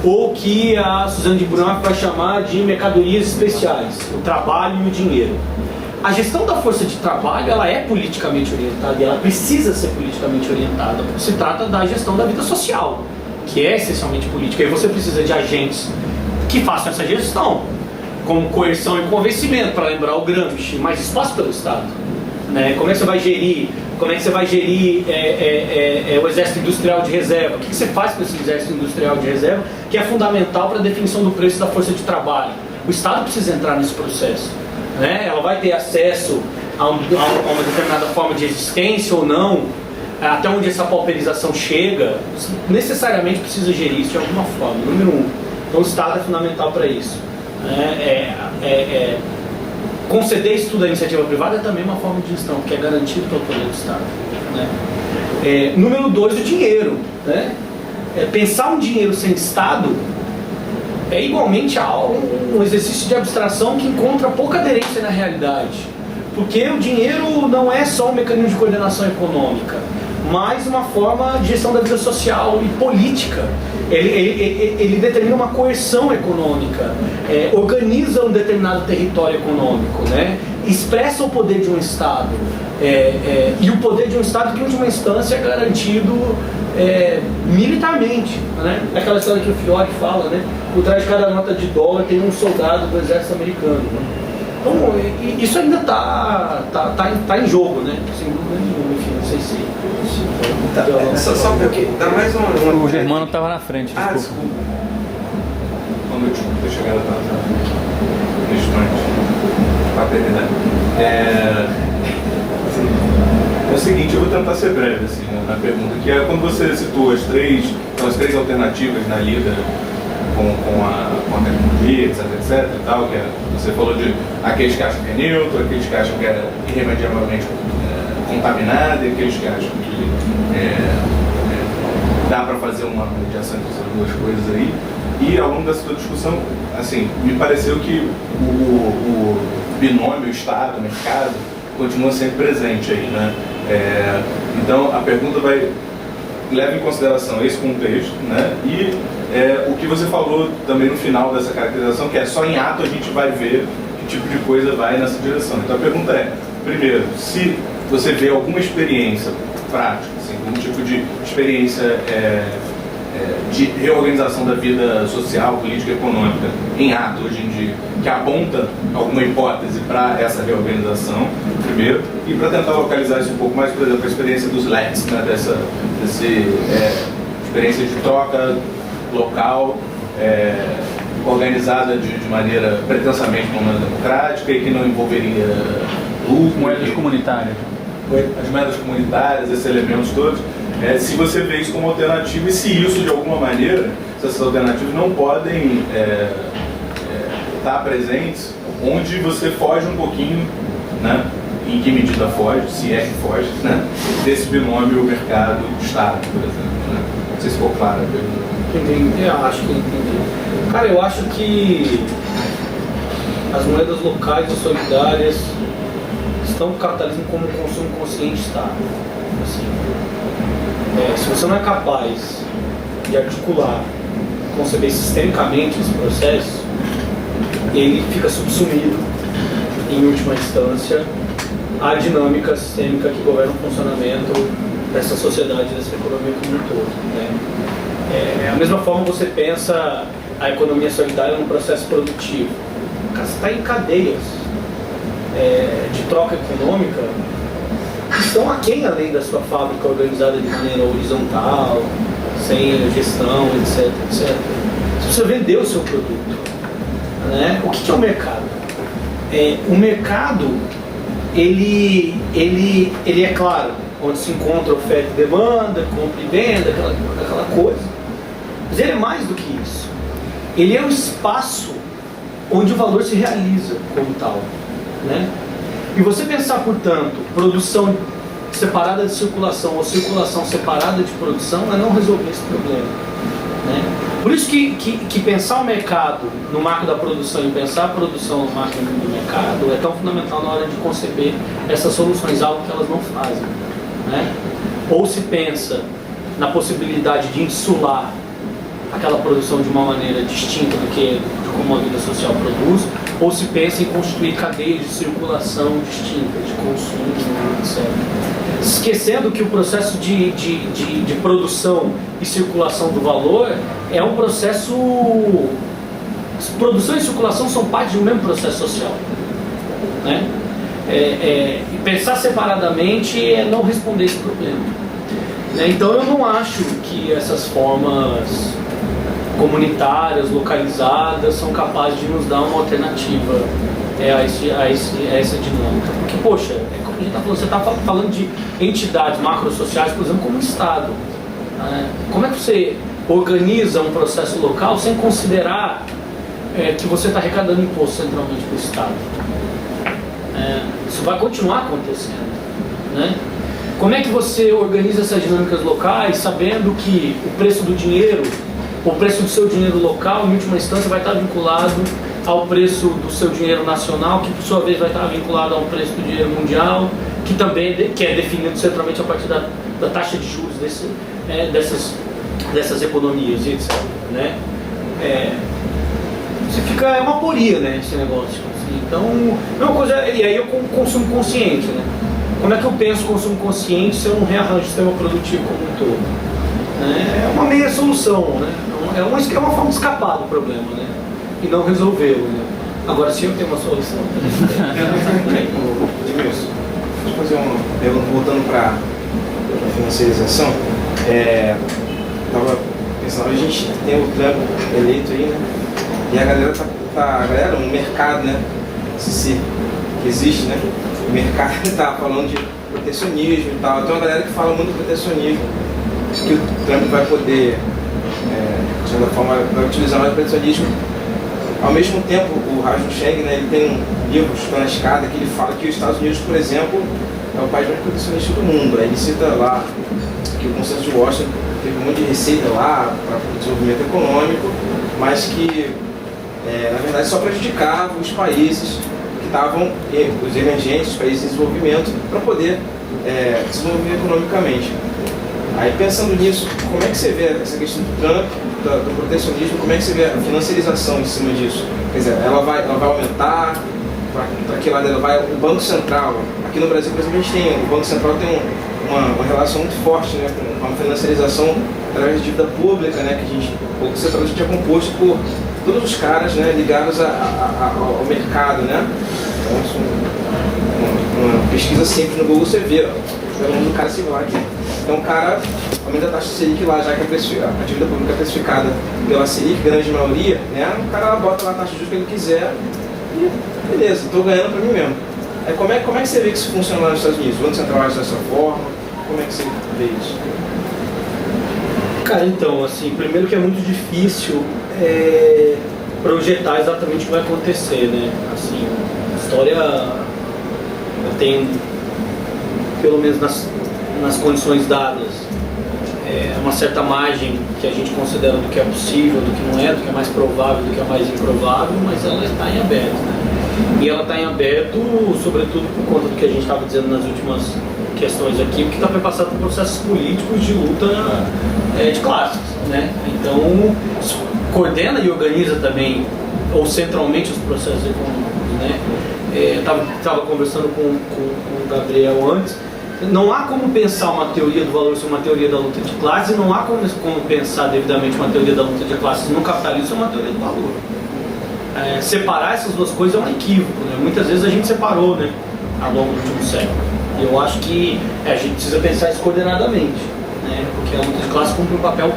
Ou que a Suzanne de Brunoff vai chamar de mercadorias especiais, o trabalho e o dinheiro. A gestão da força de trabalho, ela é politicamente orientada e ela precisa ser politicamente orientada, porque se trata da gestão da vida social, que é essencialmente política. E você precisa de agentes que façam essa gestão, como coerção e convencimento, para lembrar o Gramsci, mas espaço pelo Estado, né? Como é que você vai gerir o exército industrial de reserva? O que você faz com esse exército industrial de reserva, que é fundamental para a definição do preço da força de trabalho? O Estado precisa entrar nesse processo, né? Ela vai ter acesso a uma determinada forma de existência ou não, até onde essa pauperização chega, necessariamente precisa gerir isso de alguma forma, número um. Então o Estado é fundamental para isso. Conceder isso tudo à iniciativa privada é também uma forma de gestão, que é garantido pelo poder do Estado, né? Número 2, o dinheiro, né? Pensar um dinheiro sem Estado é igualmente um exercício de abstração que encontra pouca aderência na realidade, porque o dinheiro não é só um mecanismo de coordenação econômica, mas uma forma de gestão da vida social e política. Ele determina uma coerção econômica, organiza um determinado território econômico, né? Expressa o poder de um Estado, e o poder de um Estado que, em última instância, é garantido militarmente, né? Aquela história que o Fiore fala, né? Por trás de cada nota de dólar tem um soldado do exército americano, né? Então, isso ainda tá em jogo, né? Sem dúvida nenhuma, enfim, não sei se... Só um pouquinho, dá mais um... O Germano estava na frente, desculpa. Desculpa. Uma noite, tô chegando no instante. Para terminar. É o seguinte, eu vou tentar ser breve assim, na pergunta, que é quando você citou as três alternativas na lida com a tecnologia, etc e tal, que você falou de aqueles que acham que é neutro, aqueles que acham que é irremediavelmente contaminado e aqueles que acham que dá para fazer uma mediação entre essas duas coisas aí. E ao longo dessa discussão, assim, me pareceu que o binômio Estado-mercado continua sempre presente aí, né? Então a pergunta leva em consideração esse contexto, né? E o que você falou também no final dessa caracterização, que é só em ato a gente vai ver que tipo de coisa vai nessa direção. Então a pergunta é, primeiro, se você vê alguma experiência prática, assim, algum tipo de experiência de reorganização da vida social, política e econômica em ato hoje em dia, que aponta alguma hipótese para essa reorganização, primeiro, e para tentar localizar isso um pouco mais, por exemplo, a experiência dos LEDs, né, experiência de troca local, organizada de maneira pretensamente democrática e que não envolveria lucro. Moedas comunitárias. As moedas comunitárias, esses elementos todos. Se você vê isso como alternativa e se isso de alguma maneira, se essas alternativas não podem estar presentes, onde você foge um pouquinho, né? Em que medida foge, se é que foge, né? Desse binômio mercado-estado, por exemplo, né? Não sei se ficou claro a pergunta. Entendi, eu acho que entendi. Cara, eu acho que as moedas locais e solidárias estão no capitalismo como o consumo consciente está. Assim, se você não é capaz de articular, conceber sistemicamente esse processo, ele fica subsumido, em última instância, à dinâmica sistêmica que governa o funcionamento dessa sociedade, dessa economia como um todo, né? A mesma forma você pensa a economia solidária num processo produtivo. Cara, você está em cadeias de troca econômica que estão aquém além da sua fábrica organizada de maneira horizontal, sem gestão, etc, etc. Se você vender o seu produto, né? O que é o mercado? O mercado, ele é claro, onde se encontra oferta e demanda, compra e venda, aquela coisa. Mas ele é mais do que isso. Ele é o espaço onde o valor se realiza como tal, né? E você pensar, portanto, produção separada de circulação ou circulação separada de produção é não resolver esse problema, né? Por isso que pensar o mercado no marco da produção e pensar a produção no marco do mercado é tão fundamental na hora de conceber essas soluções, algo que elas não fazem, né? Ou se pensa na possibilidade de insular aquela produção de uma maneira distinta do que de como a vida social produz, ou se pensa em constituir cadeias de circulação distintas, de consumo, etc. Esquecendo que o processo de produção e circulação do valor é um processo... Produção e circulação são parte de um mesmo processo social, né? E pensar separadamente é não responder esse problema, né? Então eu não acho que essas formas comunitárias, localizadas, são capazes de nos dar uma alternativa a essa dinâmica. Porque, poxa, é como a gente está falando, você está falando de entidades macrosociais, por exemplo, como o Estado. Como é que você organiza um processo local sem considerar que você está arrecadando imposto centralmente para o Estado? Isso vai continuar acontecendo, né? Como é que você organiza essas dinâmicas locais sabendo que o preço do dinheiro, o preço do seu dinheiro local, em última instância, vai estar vinculado ao preço do seu dinheiro nacional, que por sua vez vai estar vinculado ao preço do dinheiro mundial, que também é definido centralmente a partir da taxa de juros dessas economias, etc. Né? É uma aporia, né, esse negócio. Assim. Então, é uma coisa, e aí eu consumo consciente, né? Como é que eu penso consumo consciente se eu não rearranjo o sistema produtivo como um todo? É uma meia solução, né? É uma forma de escapar do problema, né? E não resolvê-lo, né? Agora, se eu tenho uma solução... Edmilson, deixa eu fazer uma pergunta, voltando para a financiarização. Estava pensando, a gente tem o Trump eleito aí, né? E a galera no mercado, né? Que existe, né? O mercado está falando de protecionismo e tal. Tem uma galera que fala muito de protecionismo, que o Trump vai poder, de certa forma, vai utilizar mais o protecionismo. Ao mesmo tempo, o Raju Cheng, né, ele tem um livro, Chutando a Escada, que ele fala que os Estados Unidos, por exemplo, é o país mais protecionista do mundo. Aí ele cita lá que o Consenso de Washington teve um monte de receita lá para o desenvolvimento econômico, mas que, na verdade, só prejudicava os países que estavam, os emergentes, os países em desenvolvimento, para poder desenvolver economicamente. Aí, pensando nisso, como é que você vê essa questão do Trump, do protecionismo, como é que você vê a financiarização em cima disso? Quer dizer, ela vai aumentar, para que lado ela vai? O Banco Central, aqui no Brasil, por exemplo, a gente tem, o Banco Central tem uma relação muito forte, né, com a financiarização através de dívida pública, né, que o Banco Central é composto por todos os caras, né, ligados ao mercado, né? Então, uma pesquisa simples no Google, você vê, o nome do cara se vai aqui. Então o cara aumenta a taxa Selic lá, já que a dívida pública é precificada pela Selic, grande maioria, né? O cara bota lá a taxa de juros que ele quiser e beleza, estou ganhando para mim mesmo. Aí como é que você vê que isso funciona lá nos Estados Unidos? O Banco Central age dessa forma? Como é que você vê isso? Cara, então, assim, primeiro que é muito difícil projetar exatamente o que vai acontecer, né? Assim, a história eu tenho, pelo menos nas condições dadas, uma certa margem que a gente considera do que é possível, do que não é, do que é mais provável, do que é mais improvável, mas ela está em aberto, né? E ela está em aberto, sobretudo por conta do que a gente estava dizendo nas últimas questões aqui, porque está perpassado por processos políticos de luta de classes, né? Então, coordena e organiza também, ou centralmente, os processos econômicos, né? Estava conversando com o Gabriel antes. Não há como pensar uma teoria do valor ser uma teoria da luta de classes, e não há como pensar devidamente uma teoria da luta de classes no capitalismo ser uma teoria do valor. Separar essas duas coisas é um equívoco, né? Muitas vezes a gente separou, né, ao longo do último século. E eu acho que a gente precisa pensar isso coordenadamente, né? Porque a luta de classes cumpre um papel,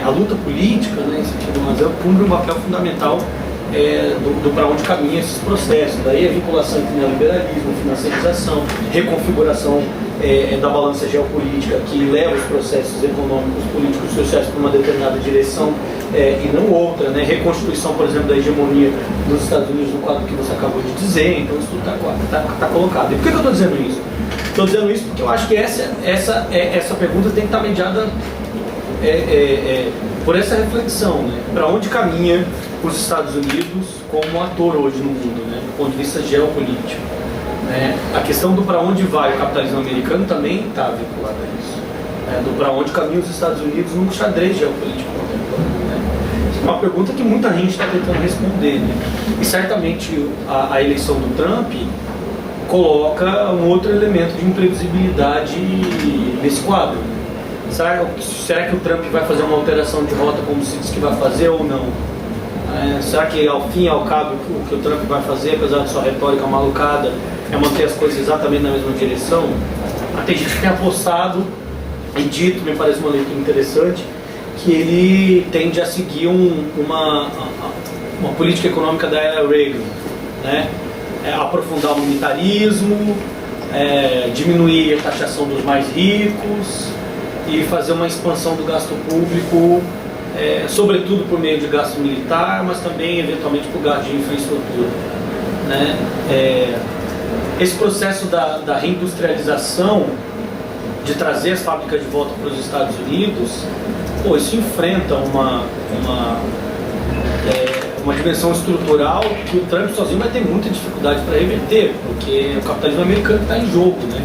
a luta política, né, em sentido mais amplo, cumpre um papel fundamental do para onde caminham esses processos. Daí a vinculação entre neoliberalismo, financiarização, reconfiguração da balança geopolítica que leva os processos econômicos, políticos e sociais para uma determinada direção e não outra, né? Reconstituição, por exemplo, da hegemonia dos Estados Unidos no quadro que você acabou de dizer. Então isso tudo está colocado. E por que eu estou dizendo isso? Estou dizendo isso porque eu acho que essa pergunta tem que estar mediada por essa reflexão, né? Para onde caminha os Estados Unidos como ator hoje no mundo, né? Do ponto de vista geopolítico, né? A questão do para onde vai o capitalismo americano também está vinculada a isso, né? Do para onde caminham os Estados Unidos num xadrez geopolítico contemporâneo, né? É uma pergunta que muita gente está tentando responder, né? E certamente a eleição do Trump coloca um outro elemento de imprevisibilidade nesse quadro. Será que o Trump vai fazer uma alteração de rota como se diz que vai fazer ou não? Será que ao fim e ao cabo o que o Trump vai fazer, apesar de sua retórica malucada, é manter as coisas exatamente na mesma direção? Tem gente que tem apostado e dito, me parece uma leitura interessante, que ele tende a seguir uma política econômica da era Reagan, né? Aprofundar o militarismo, diminuir a taxação dos mais ricos e fazer uma expansão do gasto público, sobretudo por meio de gasto militar, mas também eventualmente por gasto de infraestrutura, né? Esse processo da reindustrialização, de trazer as fábricas de volta para os Estados Unidos, isso enfrenta uma dimensão estrutural que o Trump sozinho vai ter muita dificuldade para reverter, porque o capitalismo americano está em jogo, né?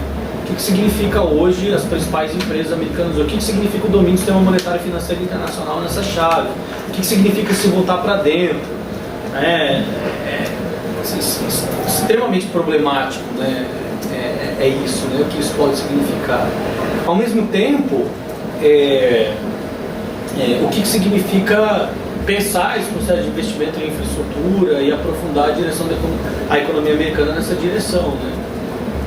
O que significa hoje as principais empresas americanas? O que significa o domínio do sistema monetário e financeiro internacional nessa chave? O que significa se voltar para dentro? Extremamente problemático, né? É isso, né? O que isso pode significar. Ao mesmo tempo, o que significa pensar esse processo de investimento em infraestrutura e aprofundar a direção da economia americana nessa direção, né?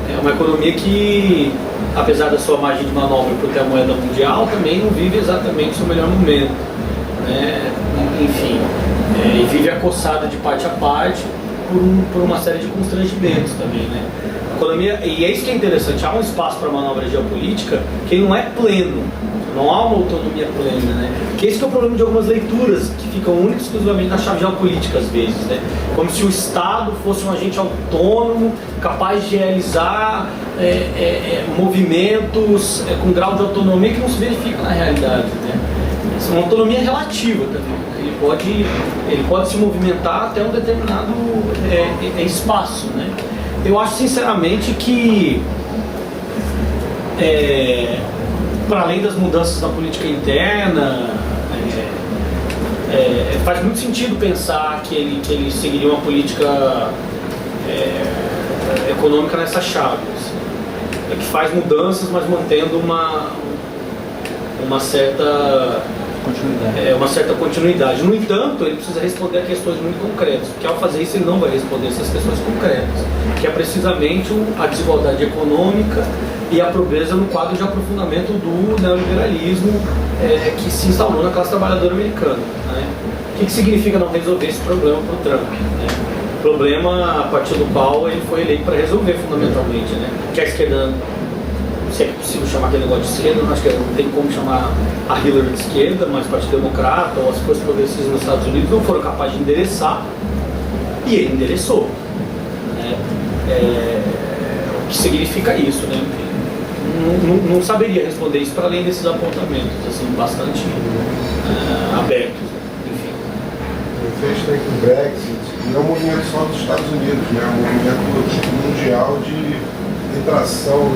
É uma economia que, apesar da sua margem de manobra por ter a moeda mundial, também não vive exatamente o seu melhor momento, né? Enfim, e vive acossada de parte a parte por uma série de constrangimentos também, né? A economia, e é isso que é interessante, há um espaço para manobra geopolítica que não é pleno, não há uma autonomia plena, né? Que esse que é o problema de algumas leituras que ficam única e exclusivamente na chave geopolítica às vezes, né? Como se o Estado fosse um agente autônomo, capaz de realizar movimentos com grau de autonomia que não se verifica na realidade, né? Essa é uma autonomia relativa também. Ele pode se movimentar até um determinado espaço, né? Eu acho sinceramente que para além das mudanças na política interna, faz muito sentido pensar que ele seguiria uma política econômica nessa chave, assim, que faz mudanças, mas mantendo uma certa continuidade. No entanto, ele precisa responder a questões muito concretas, porque ao fazer isso ele não vai responder essas questões concretas, que é precisamente a desigualdade econômica e a pobreza no quadro de aprofundamento do neoliberalismo que se instaurou na classe trabalhadora americana, né? O que significa não resolver esse problema para o Trump, né? Problema a partir do qual ele foi eleito para resolver fundamentalmente, né? Que a esquerda, se é possível chamar aquele negócio de esquerda, não acho que não tem como chamar a Hillary de esquerda, mas o Partido Democrata ou as forças progressistas nos Estados Unidos não foram capazes de endereçar, e ele endereçou, né? O que significa isso, né? Não saberia responder isso para além desses apontamentos, assim, bastante abertos, enfim. A gente tem que o Brexit não é um movimento só dos Estados Unidos, né? É um movimento mundial de retração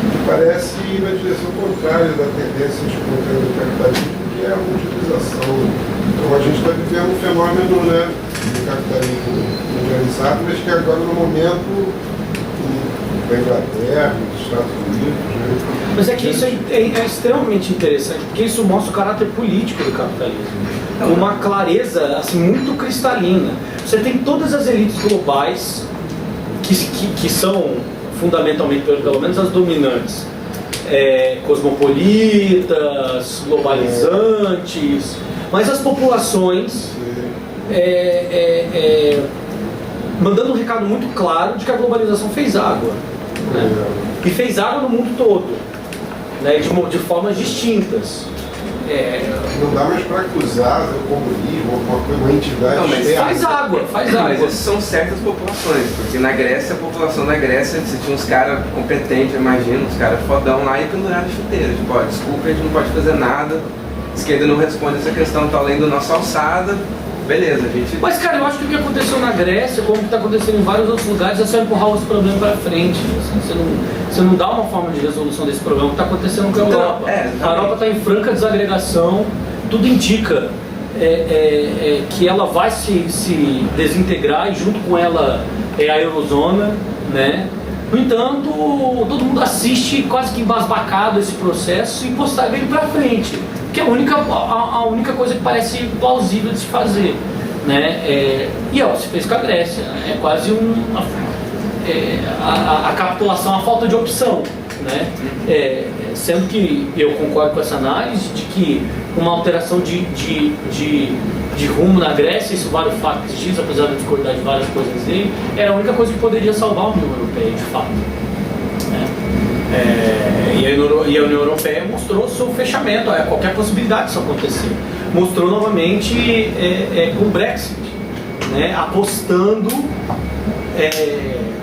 que parece ir na direção contrária da tendência espontânea do capitalismo, que é a utilização. Então a gente está vivendo um fenômeno, né, do capitalismo organizado, mas que agora no momento da Inglaterra, dos Estados Unidos, né? Mas é que isso é extremamente interessante, porque isso mostra o caráter político do capitalismo, com uma clareza assim, muito cristalina. Você tem todas as elites globais que são fundamentalmente, pelo menos as dominantes, cosmopolitas, globalizantes, mas as populações mandando um recado muito claro de que a globalização fez água, né? E fez água no mundo todo, né? De formas distintas. Não dá mais para acusar o comunismo ou uma entidade Não, mas externa. Faz água. Mas essas são certas populações, porque na Grécia, a população da Grécia, você tinha uns caras competentes, eu imagino, uns caras fodão lá e penduraram chuteiras. Tipo, ó, desculpa, a gente não pode fazer nada, a esquerda não responde essa questão, tá além da nossa alçada, beleza, a gente... Mas, cara, eu acho que o que aconteceu na Grécia, como está acontecendo em vários outros lugares, é só empurrar os problemas para frente. Assim, você não dá uma forma de resolução desse problema. O que está acontecendo com a Europa? A Europa está em franca desagregação, tudo indica que ela vai se desintegrar e junto com ela a Eurozona, né? No entanto, todo mundo assiste quase que embasbacado esse processo e posterga ele para frente, que é a única coisa que parece plausível de se fazer, né? E ó, se fez com a Grécia, é quase a capitulação, a falta de opção, né? Sendo que eu concordo com essa análise de que uma alteração de rumo na Grécia, isso vários fatos diz, apesar de eu discordar de várias coisas dele, era a única coisa que poderia salvar a União Europeia, de fato, né? E a União Europeia mostrou seu fechamento a qualquer possibilidade disso acontecer. Mostrou novamente com o Brexit, né, apostando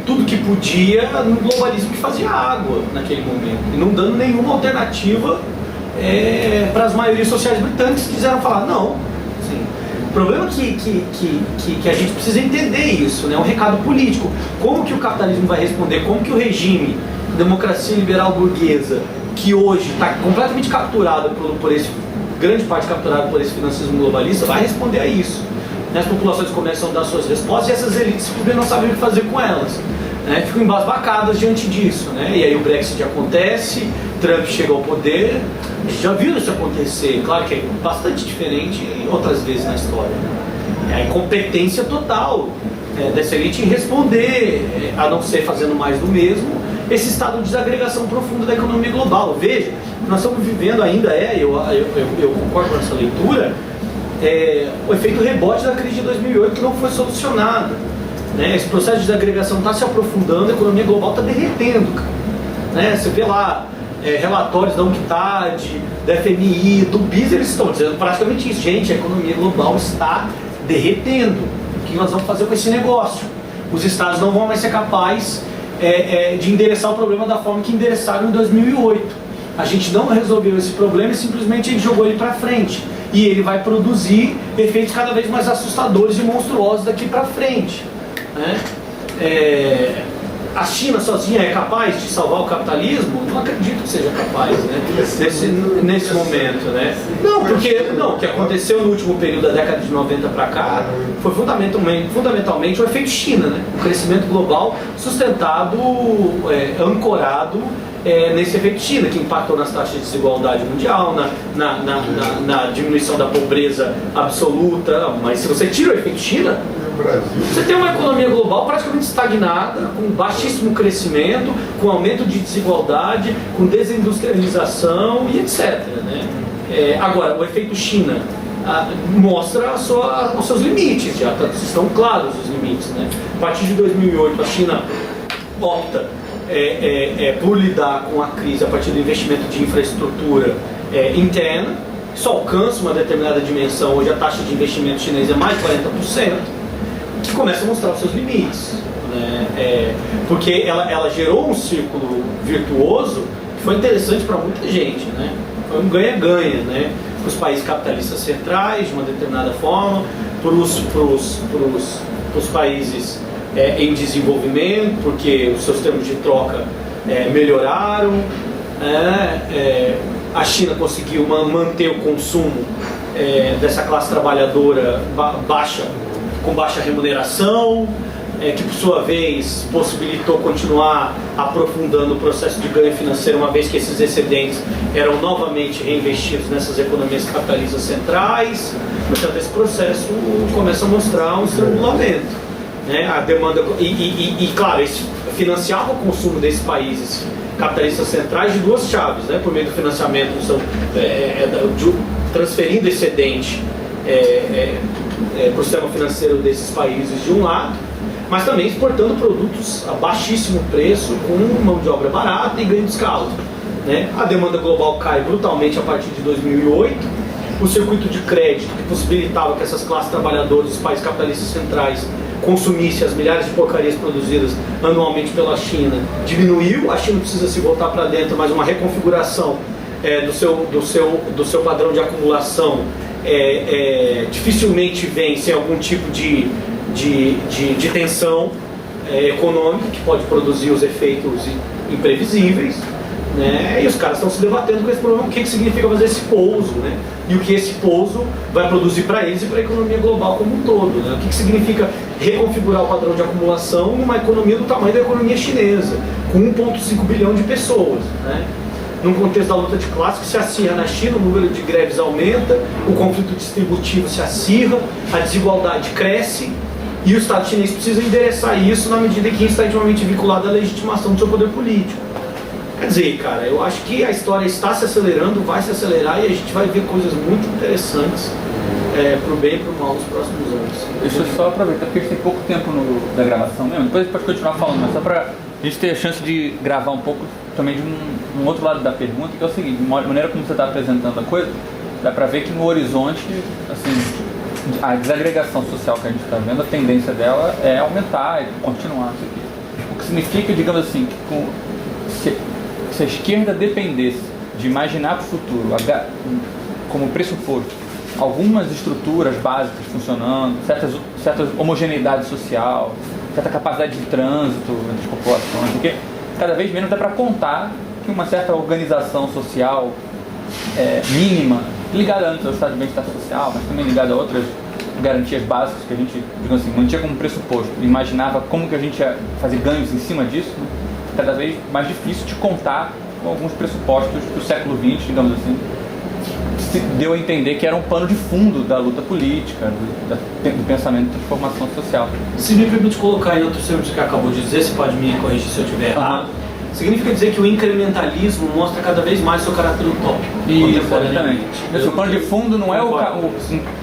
tudo que podia no globalismo que fazia água naquele momento e não dando nenhuma alternativa para as maiorias sociais britânicas que quiseram falar não. Assim, o problema é que a gente precisa entender isso, né, um recado político. Como que o capitalismo vai responder? Como que o regime democracia liberal burguesa, que hoje está completamente capturada por esse, grande parte capturada por esse financismo globalista, vai responder a isso. As populações começam a dar suas respostas e essas elites simplesmente não sabem o que fazer com elas, né? Ficam embasbacadas diante disso, né? E aí o Brexit acontece, Trump chega ao poder, a gente já viu isso acontecer, claro que é bastante diferente em outras vezes na história, né? É a incompetência total dessa elite em responder, a não ser fazendo mais do mesmo, esse estado de desagregação profunda da economia global. Veja, nós estamos vivendo ainda, eu concordo com essa leitura, o efeito rebote da crise de 2008 que não foi solucionado, né? Esse processo de desagregação está se aprofundando, a economia global está derretendo, cara, né? Você vê lá relatórios da UNCTAD, da FMI, do BIS, eles estão dizendo praticamente isso. Gente, a economia global está derretendo. O que nós vamos fazer com esse negócio? Os estados não vão mais ser capazes de endereçar o problema da forma que endereçaram em 2008. A gente não resolveu esse problema e simplesmente a gente jogou ele para frente. E ele vai produzir efeitos cada vez mais assustadores e monstruosos daqui para frente, né? A China sozinha é capaz de salvar o capitalismo? Não acredito que seja capaz, né? Nesse momento, né? Não, porque o que aconteceu no último período da década de 90 para cá foi fundamentalmente o efeito China, né? O crescimento global sustentado, ancorado nesse efeito China, que impactou nas taxas de desigualdade mundial, na diminuição da pobreza absoluta. Mas se você tira o efeito China, você tem uma economia global praticamente estagnada, com baixíssimo crescimento, com aumento de desigualdade, com desindustrialização e etc, né? Agora, o efeito China mostra os seus limites, já estão claros os limites, né? A partir de 2008, a China opta por lidar com a crise a partir do investimento de infraestrutura interna, isso alcança uma determinada dimensão. Hoje a taxa de investimento chinês é mais de 40%, que começa a mostrar os seus limites, né? Porque ela gerou um círculo virtuoso que foi interessante para muita gente, né? Foi um ganha-ganha, né? Para os países capitalistas centrais, de uma determinada forma, para os países em desenvolvimento, porque os seus termos de troca melhoraram, a China conseguiu manter o consumo dessa classe trabalhadora com baixa remuneração, que por sua vez possibilitou continuar aprofundando o processo de ganho financeiro, uma vez que esses excedentes eram novamente reinvestidos nessas economias capitalistas centrais. Portanto, esse processo começa a mostrar um estrangulamento, né? A demanda claro, isso financiava o consumo desses países capitalistas centrais de duas chaves, né? Por meio do financiamento, transferindo excedente para o sistema financeiro desses países de um lado, mas também exportando produtos a baixíssimo preço, com mão de obra barata e ganho de escala, né? A demanda global cai brutalmente a partir de 2008, o circuito de crédito que possibilitava que essas classes trabalhadoras dos países capitalistas centrais consumissem as milhares de porcarias produzidas anualmente pela China diminuiu, a China precisa se voltar para dentro, mas uma reconfiguração do seu padrão de acumulação dificilmente vem sem algum tipo de tensão econômica que pode produzir os efeitos imprevisíveis, né? E os caras estão se debatendo com esse problema, o que significa fazer esse pouso, né? E o que esse pouso vai produzir para eles e para a economia global como um todo, né? O que significa reconfigurar o padrão de acumulação numa economia do tamanho da economia chinesa, com 1,5 bilhão de pessoas, né? Num contexto da luta de classe que se acirra na China, o número de greves aumenta, o conflito distributivo se acirra, a desigualdade cresce, e o Estado chinês precisa endereçar isso na medida que isso está intimamente vinculado à legitimação do seu poder político. Quer dizer, cara, eu acho que a história está se acelerando, vai se acelerar e a gente vai ver coisas muito interessantes para o bem e para o mal nos próximos anos. Deixa eu só aproveitar, porque a gente tem pouco tempo da gravação mesmo, depois a gente pode continuar falando, mas só para a gente ter a chance de gravar um pouco também de um outro lado da pergunta, que é o seguinte: de maneira como você está apresentando a coisa, dá para ver que no horizonte, assim, a desagregação social que a gente está vendo, a tendência dela é aumentar e continuar isso aqui. O que significa, digamos assim, que se a esquerda dependesse de imaginar para o futuro, como pressuposto, algumas estruturas básicas funcionando, certa homogeneidade social, certa capacidade de trânsito entre as populações, porque cada vez menos dá para contar que uma certa organização social mínima, ligada antes ao estado de bem-estar social, mas também ligada a outras garantias básicas que a gente, digamos assim, mantinha como pressuposto, imaginava como que a gente ia fazer ganhos em cima disso, né? Cada vez mais difícil de contar com alguns pressupostos do século XX, digamos assim, se deu a entender que era um pano de fundo da luta política, do pensamento de transformação social. Se me permite colocar em outros termos que acabou de dizer, você pode me corrigir se eu estiver errado, significa dizer que o incrementalismo mostra cada vez mais seu caráter utópico. Exatamente. O pano de fundo não é o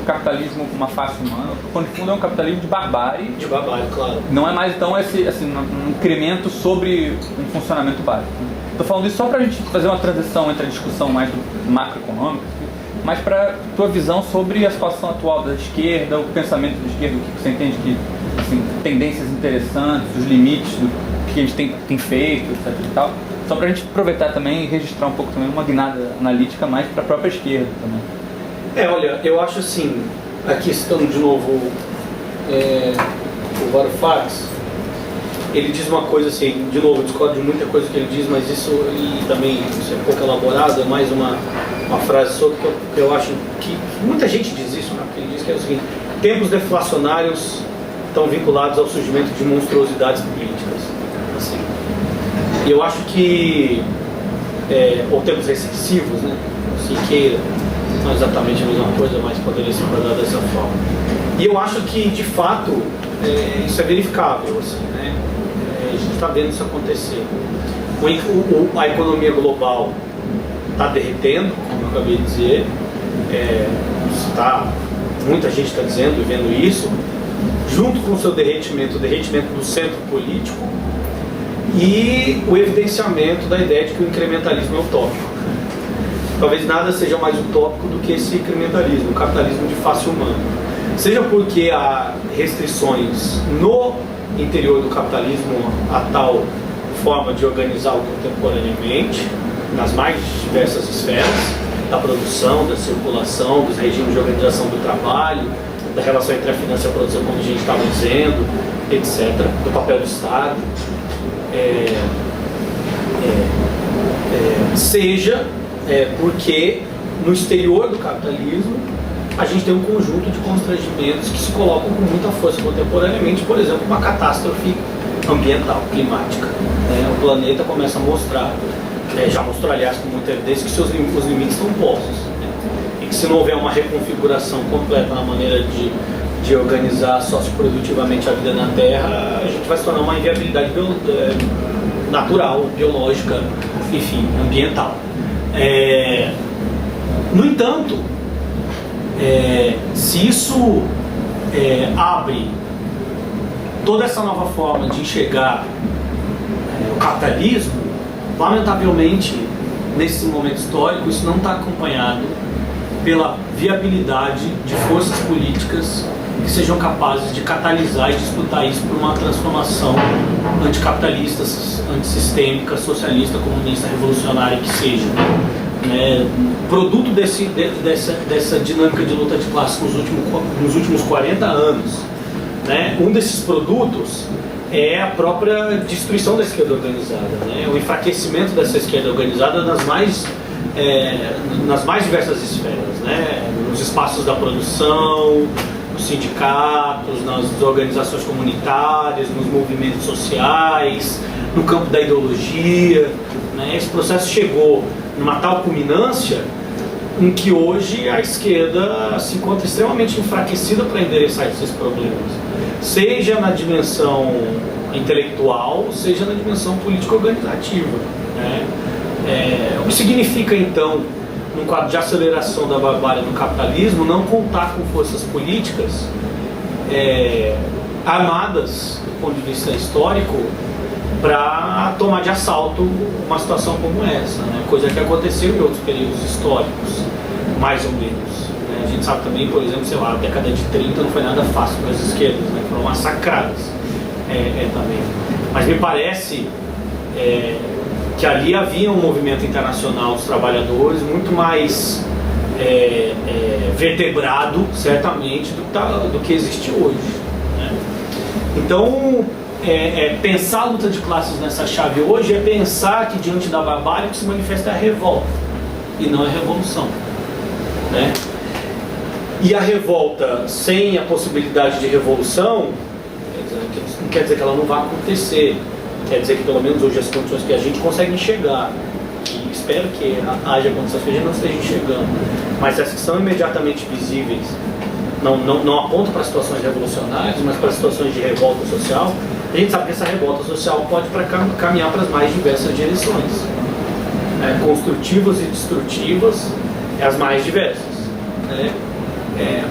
capitalismo com uma face humana, o pano de fundo é um capitalismo de barbárie. De barbárie, claro. Não é mais então esse um incremento sobre um funcionamento básico. Estou falando isso só para a gente fazer uma transição entre a discussão mais do macroeconômico, mas para a tua visão sobre a situação atual da esquerda, o pensamento da esquerda, o que você entende que, assim, tendências interessantes, os limites do que a gente tem feito, etc. e tal. Só para a gente aproveitar também e registrar um pouco também uma guinada analítica mais para a própria esquerda também. Olha, eu acho assim, aqui citando de novo o Varoufakis, ele diz uma coisa assim, de novo, eu discordo de muita coisa que ele diz, mas isso, e também isso é pouco elaborado, é mais uma frase sobre que eu acho que muita gente diz isso, né? Ele diz que é o seguinte: tempos deflacionários estão vinculados ao surgimento de monstruosidades políticas. Assim. E eu acho que, ou tempos recessivos, né? Assim, queira, não exatamente a mesma coisa, mas poderia se enquadrar dessa forma. E eu acho que, de fato, isso é verificável, assim, né? A gente está vendo isso acontecer. A economia global está derretendo, como eu acabei de dizer, muita gente está dizendo e vendo isso, junto com o seu derretimento, o derretimento do centro político e o evidenciamento da ideia de que o incrementalismo é utópico. Talvez nada seja mais utópico do que esse incrementalismo, o capitalismo de face humana. Seja porque há restrições no interior do capitalismo a tal forma de organizá-lo contemporaneamente, nas mais diversas esferas, da produção, da circulação, dos regimes de organização do trabalho, da relação entre a finança e a produção, como a gente estava dizendo, etc., do papel do Estado, seja porque no exterior do capitalismo a gente tem um conjunto de constrangimentos que se colocam com muita força contemporaneamente, por exemplo, uma catástrofe ambiental, climática. O planeta começa a mostrar, já mostrou aliás com muita evidência, que os limites estão postos, e que se não houver uma reconfiguração completa na maneira de organizar socioprodutivamente a vida na Terra, a gente vai se tornar uma inviabilidade natural, biológica, enfim, ambiental. No entanto, Se isso abre toda essa nova forma de enxergar o capitalismo, lamentavelmente, nesse momento histórico, isso não está acompanhado pela viabilidade de forças políticas que sejam capazes de catalisar e disputar isso por uma transformação anticapitalista, antissistêmica, socialista, comunista, revolucionária que seja. Produto dessa dinâmica de luta de classe nos últimos 40 anos, um desses produtos é a própria destruição da esquerda organizada, o enfraquecimento dessa esquerda organizada nas mais diversas esferas, nos espaços da produção, nos sindicatos, nas organizações comunitárias, nos movimentos sociais, no campo da ideologia. Esse processo chegou numa tal culminância em que hoje a esquerda se encontra extremamente enfraquecida para endereçar esses problemas, seja na dimensão intelectual, seja na dimensão político-organizativa. O que significa, então, num quadro de aceleração da barbárie no capitalismo, não contar com forças políticas armadas, do ponto de vista histórico, para tomar de assalto uma situação como essa, coisa que aconteceu em outros períodos históricos, mais ou menos. A gente sabe também, por exemplo, a década de 30 não foi nada fácil para as esquerdas, foram massacradas também. Mas me parece que ali havia um movimento internacional dos trabalhadores muito mais vertebrado, certamente, do que existe hoje. Então, pensar a luta de classes nessa chave hoje é pensar que diante da barbárie o que se manifesta é a revolta e não a revolução. E a revolta sem a possibilidade de revolução não quer dizer que ela não vai acontecer, quer dizer que pelo menos hoje as condições que a gente consegue enxergar, e espero que haja condições que a gente não esteja enxergando, mas essas que são imediatamente visíveis, não apontam para situações revolucionárias, mas para situações de revolta social. A gente sabe que essa revolta social pode caminhar para as mais diversas direções, construtivas e destrutivas, as mais diversas.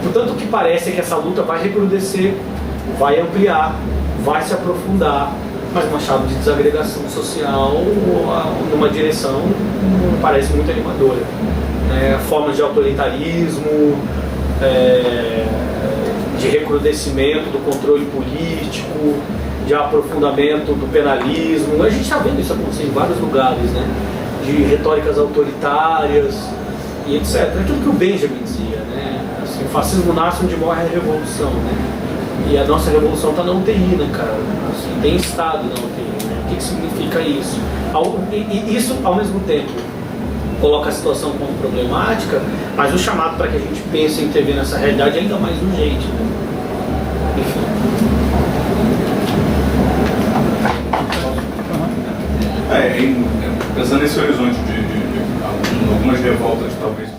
Portanto, o que parece é que essa luta vai recrudescer, vai ampliar, vai se aprofundar, mas uma chave de desagregação social numa direção parece muito animadora. Formas de autoritarismo, de recrudescimento do controle político, de aprofundamento do penalismo. A gente está vendo isso acontecer em vários lugares, de retóricas autoritárias e etc. Aquilo que o Benjamin dizia, assim, o fascismo nasce onde morre a revolução, e a nossa revolução está na UTI, cara, assim, tem Estado na UTI, O que significa isso? E isso, ao mesmo tempo, coloca a situação como problemática, mas o chamado para que a gente pense em intervir nessa realidade é ainda mais urgente, Enfim. Pensando nesse horizonte de algumas revoltas, talvez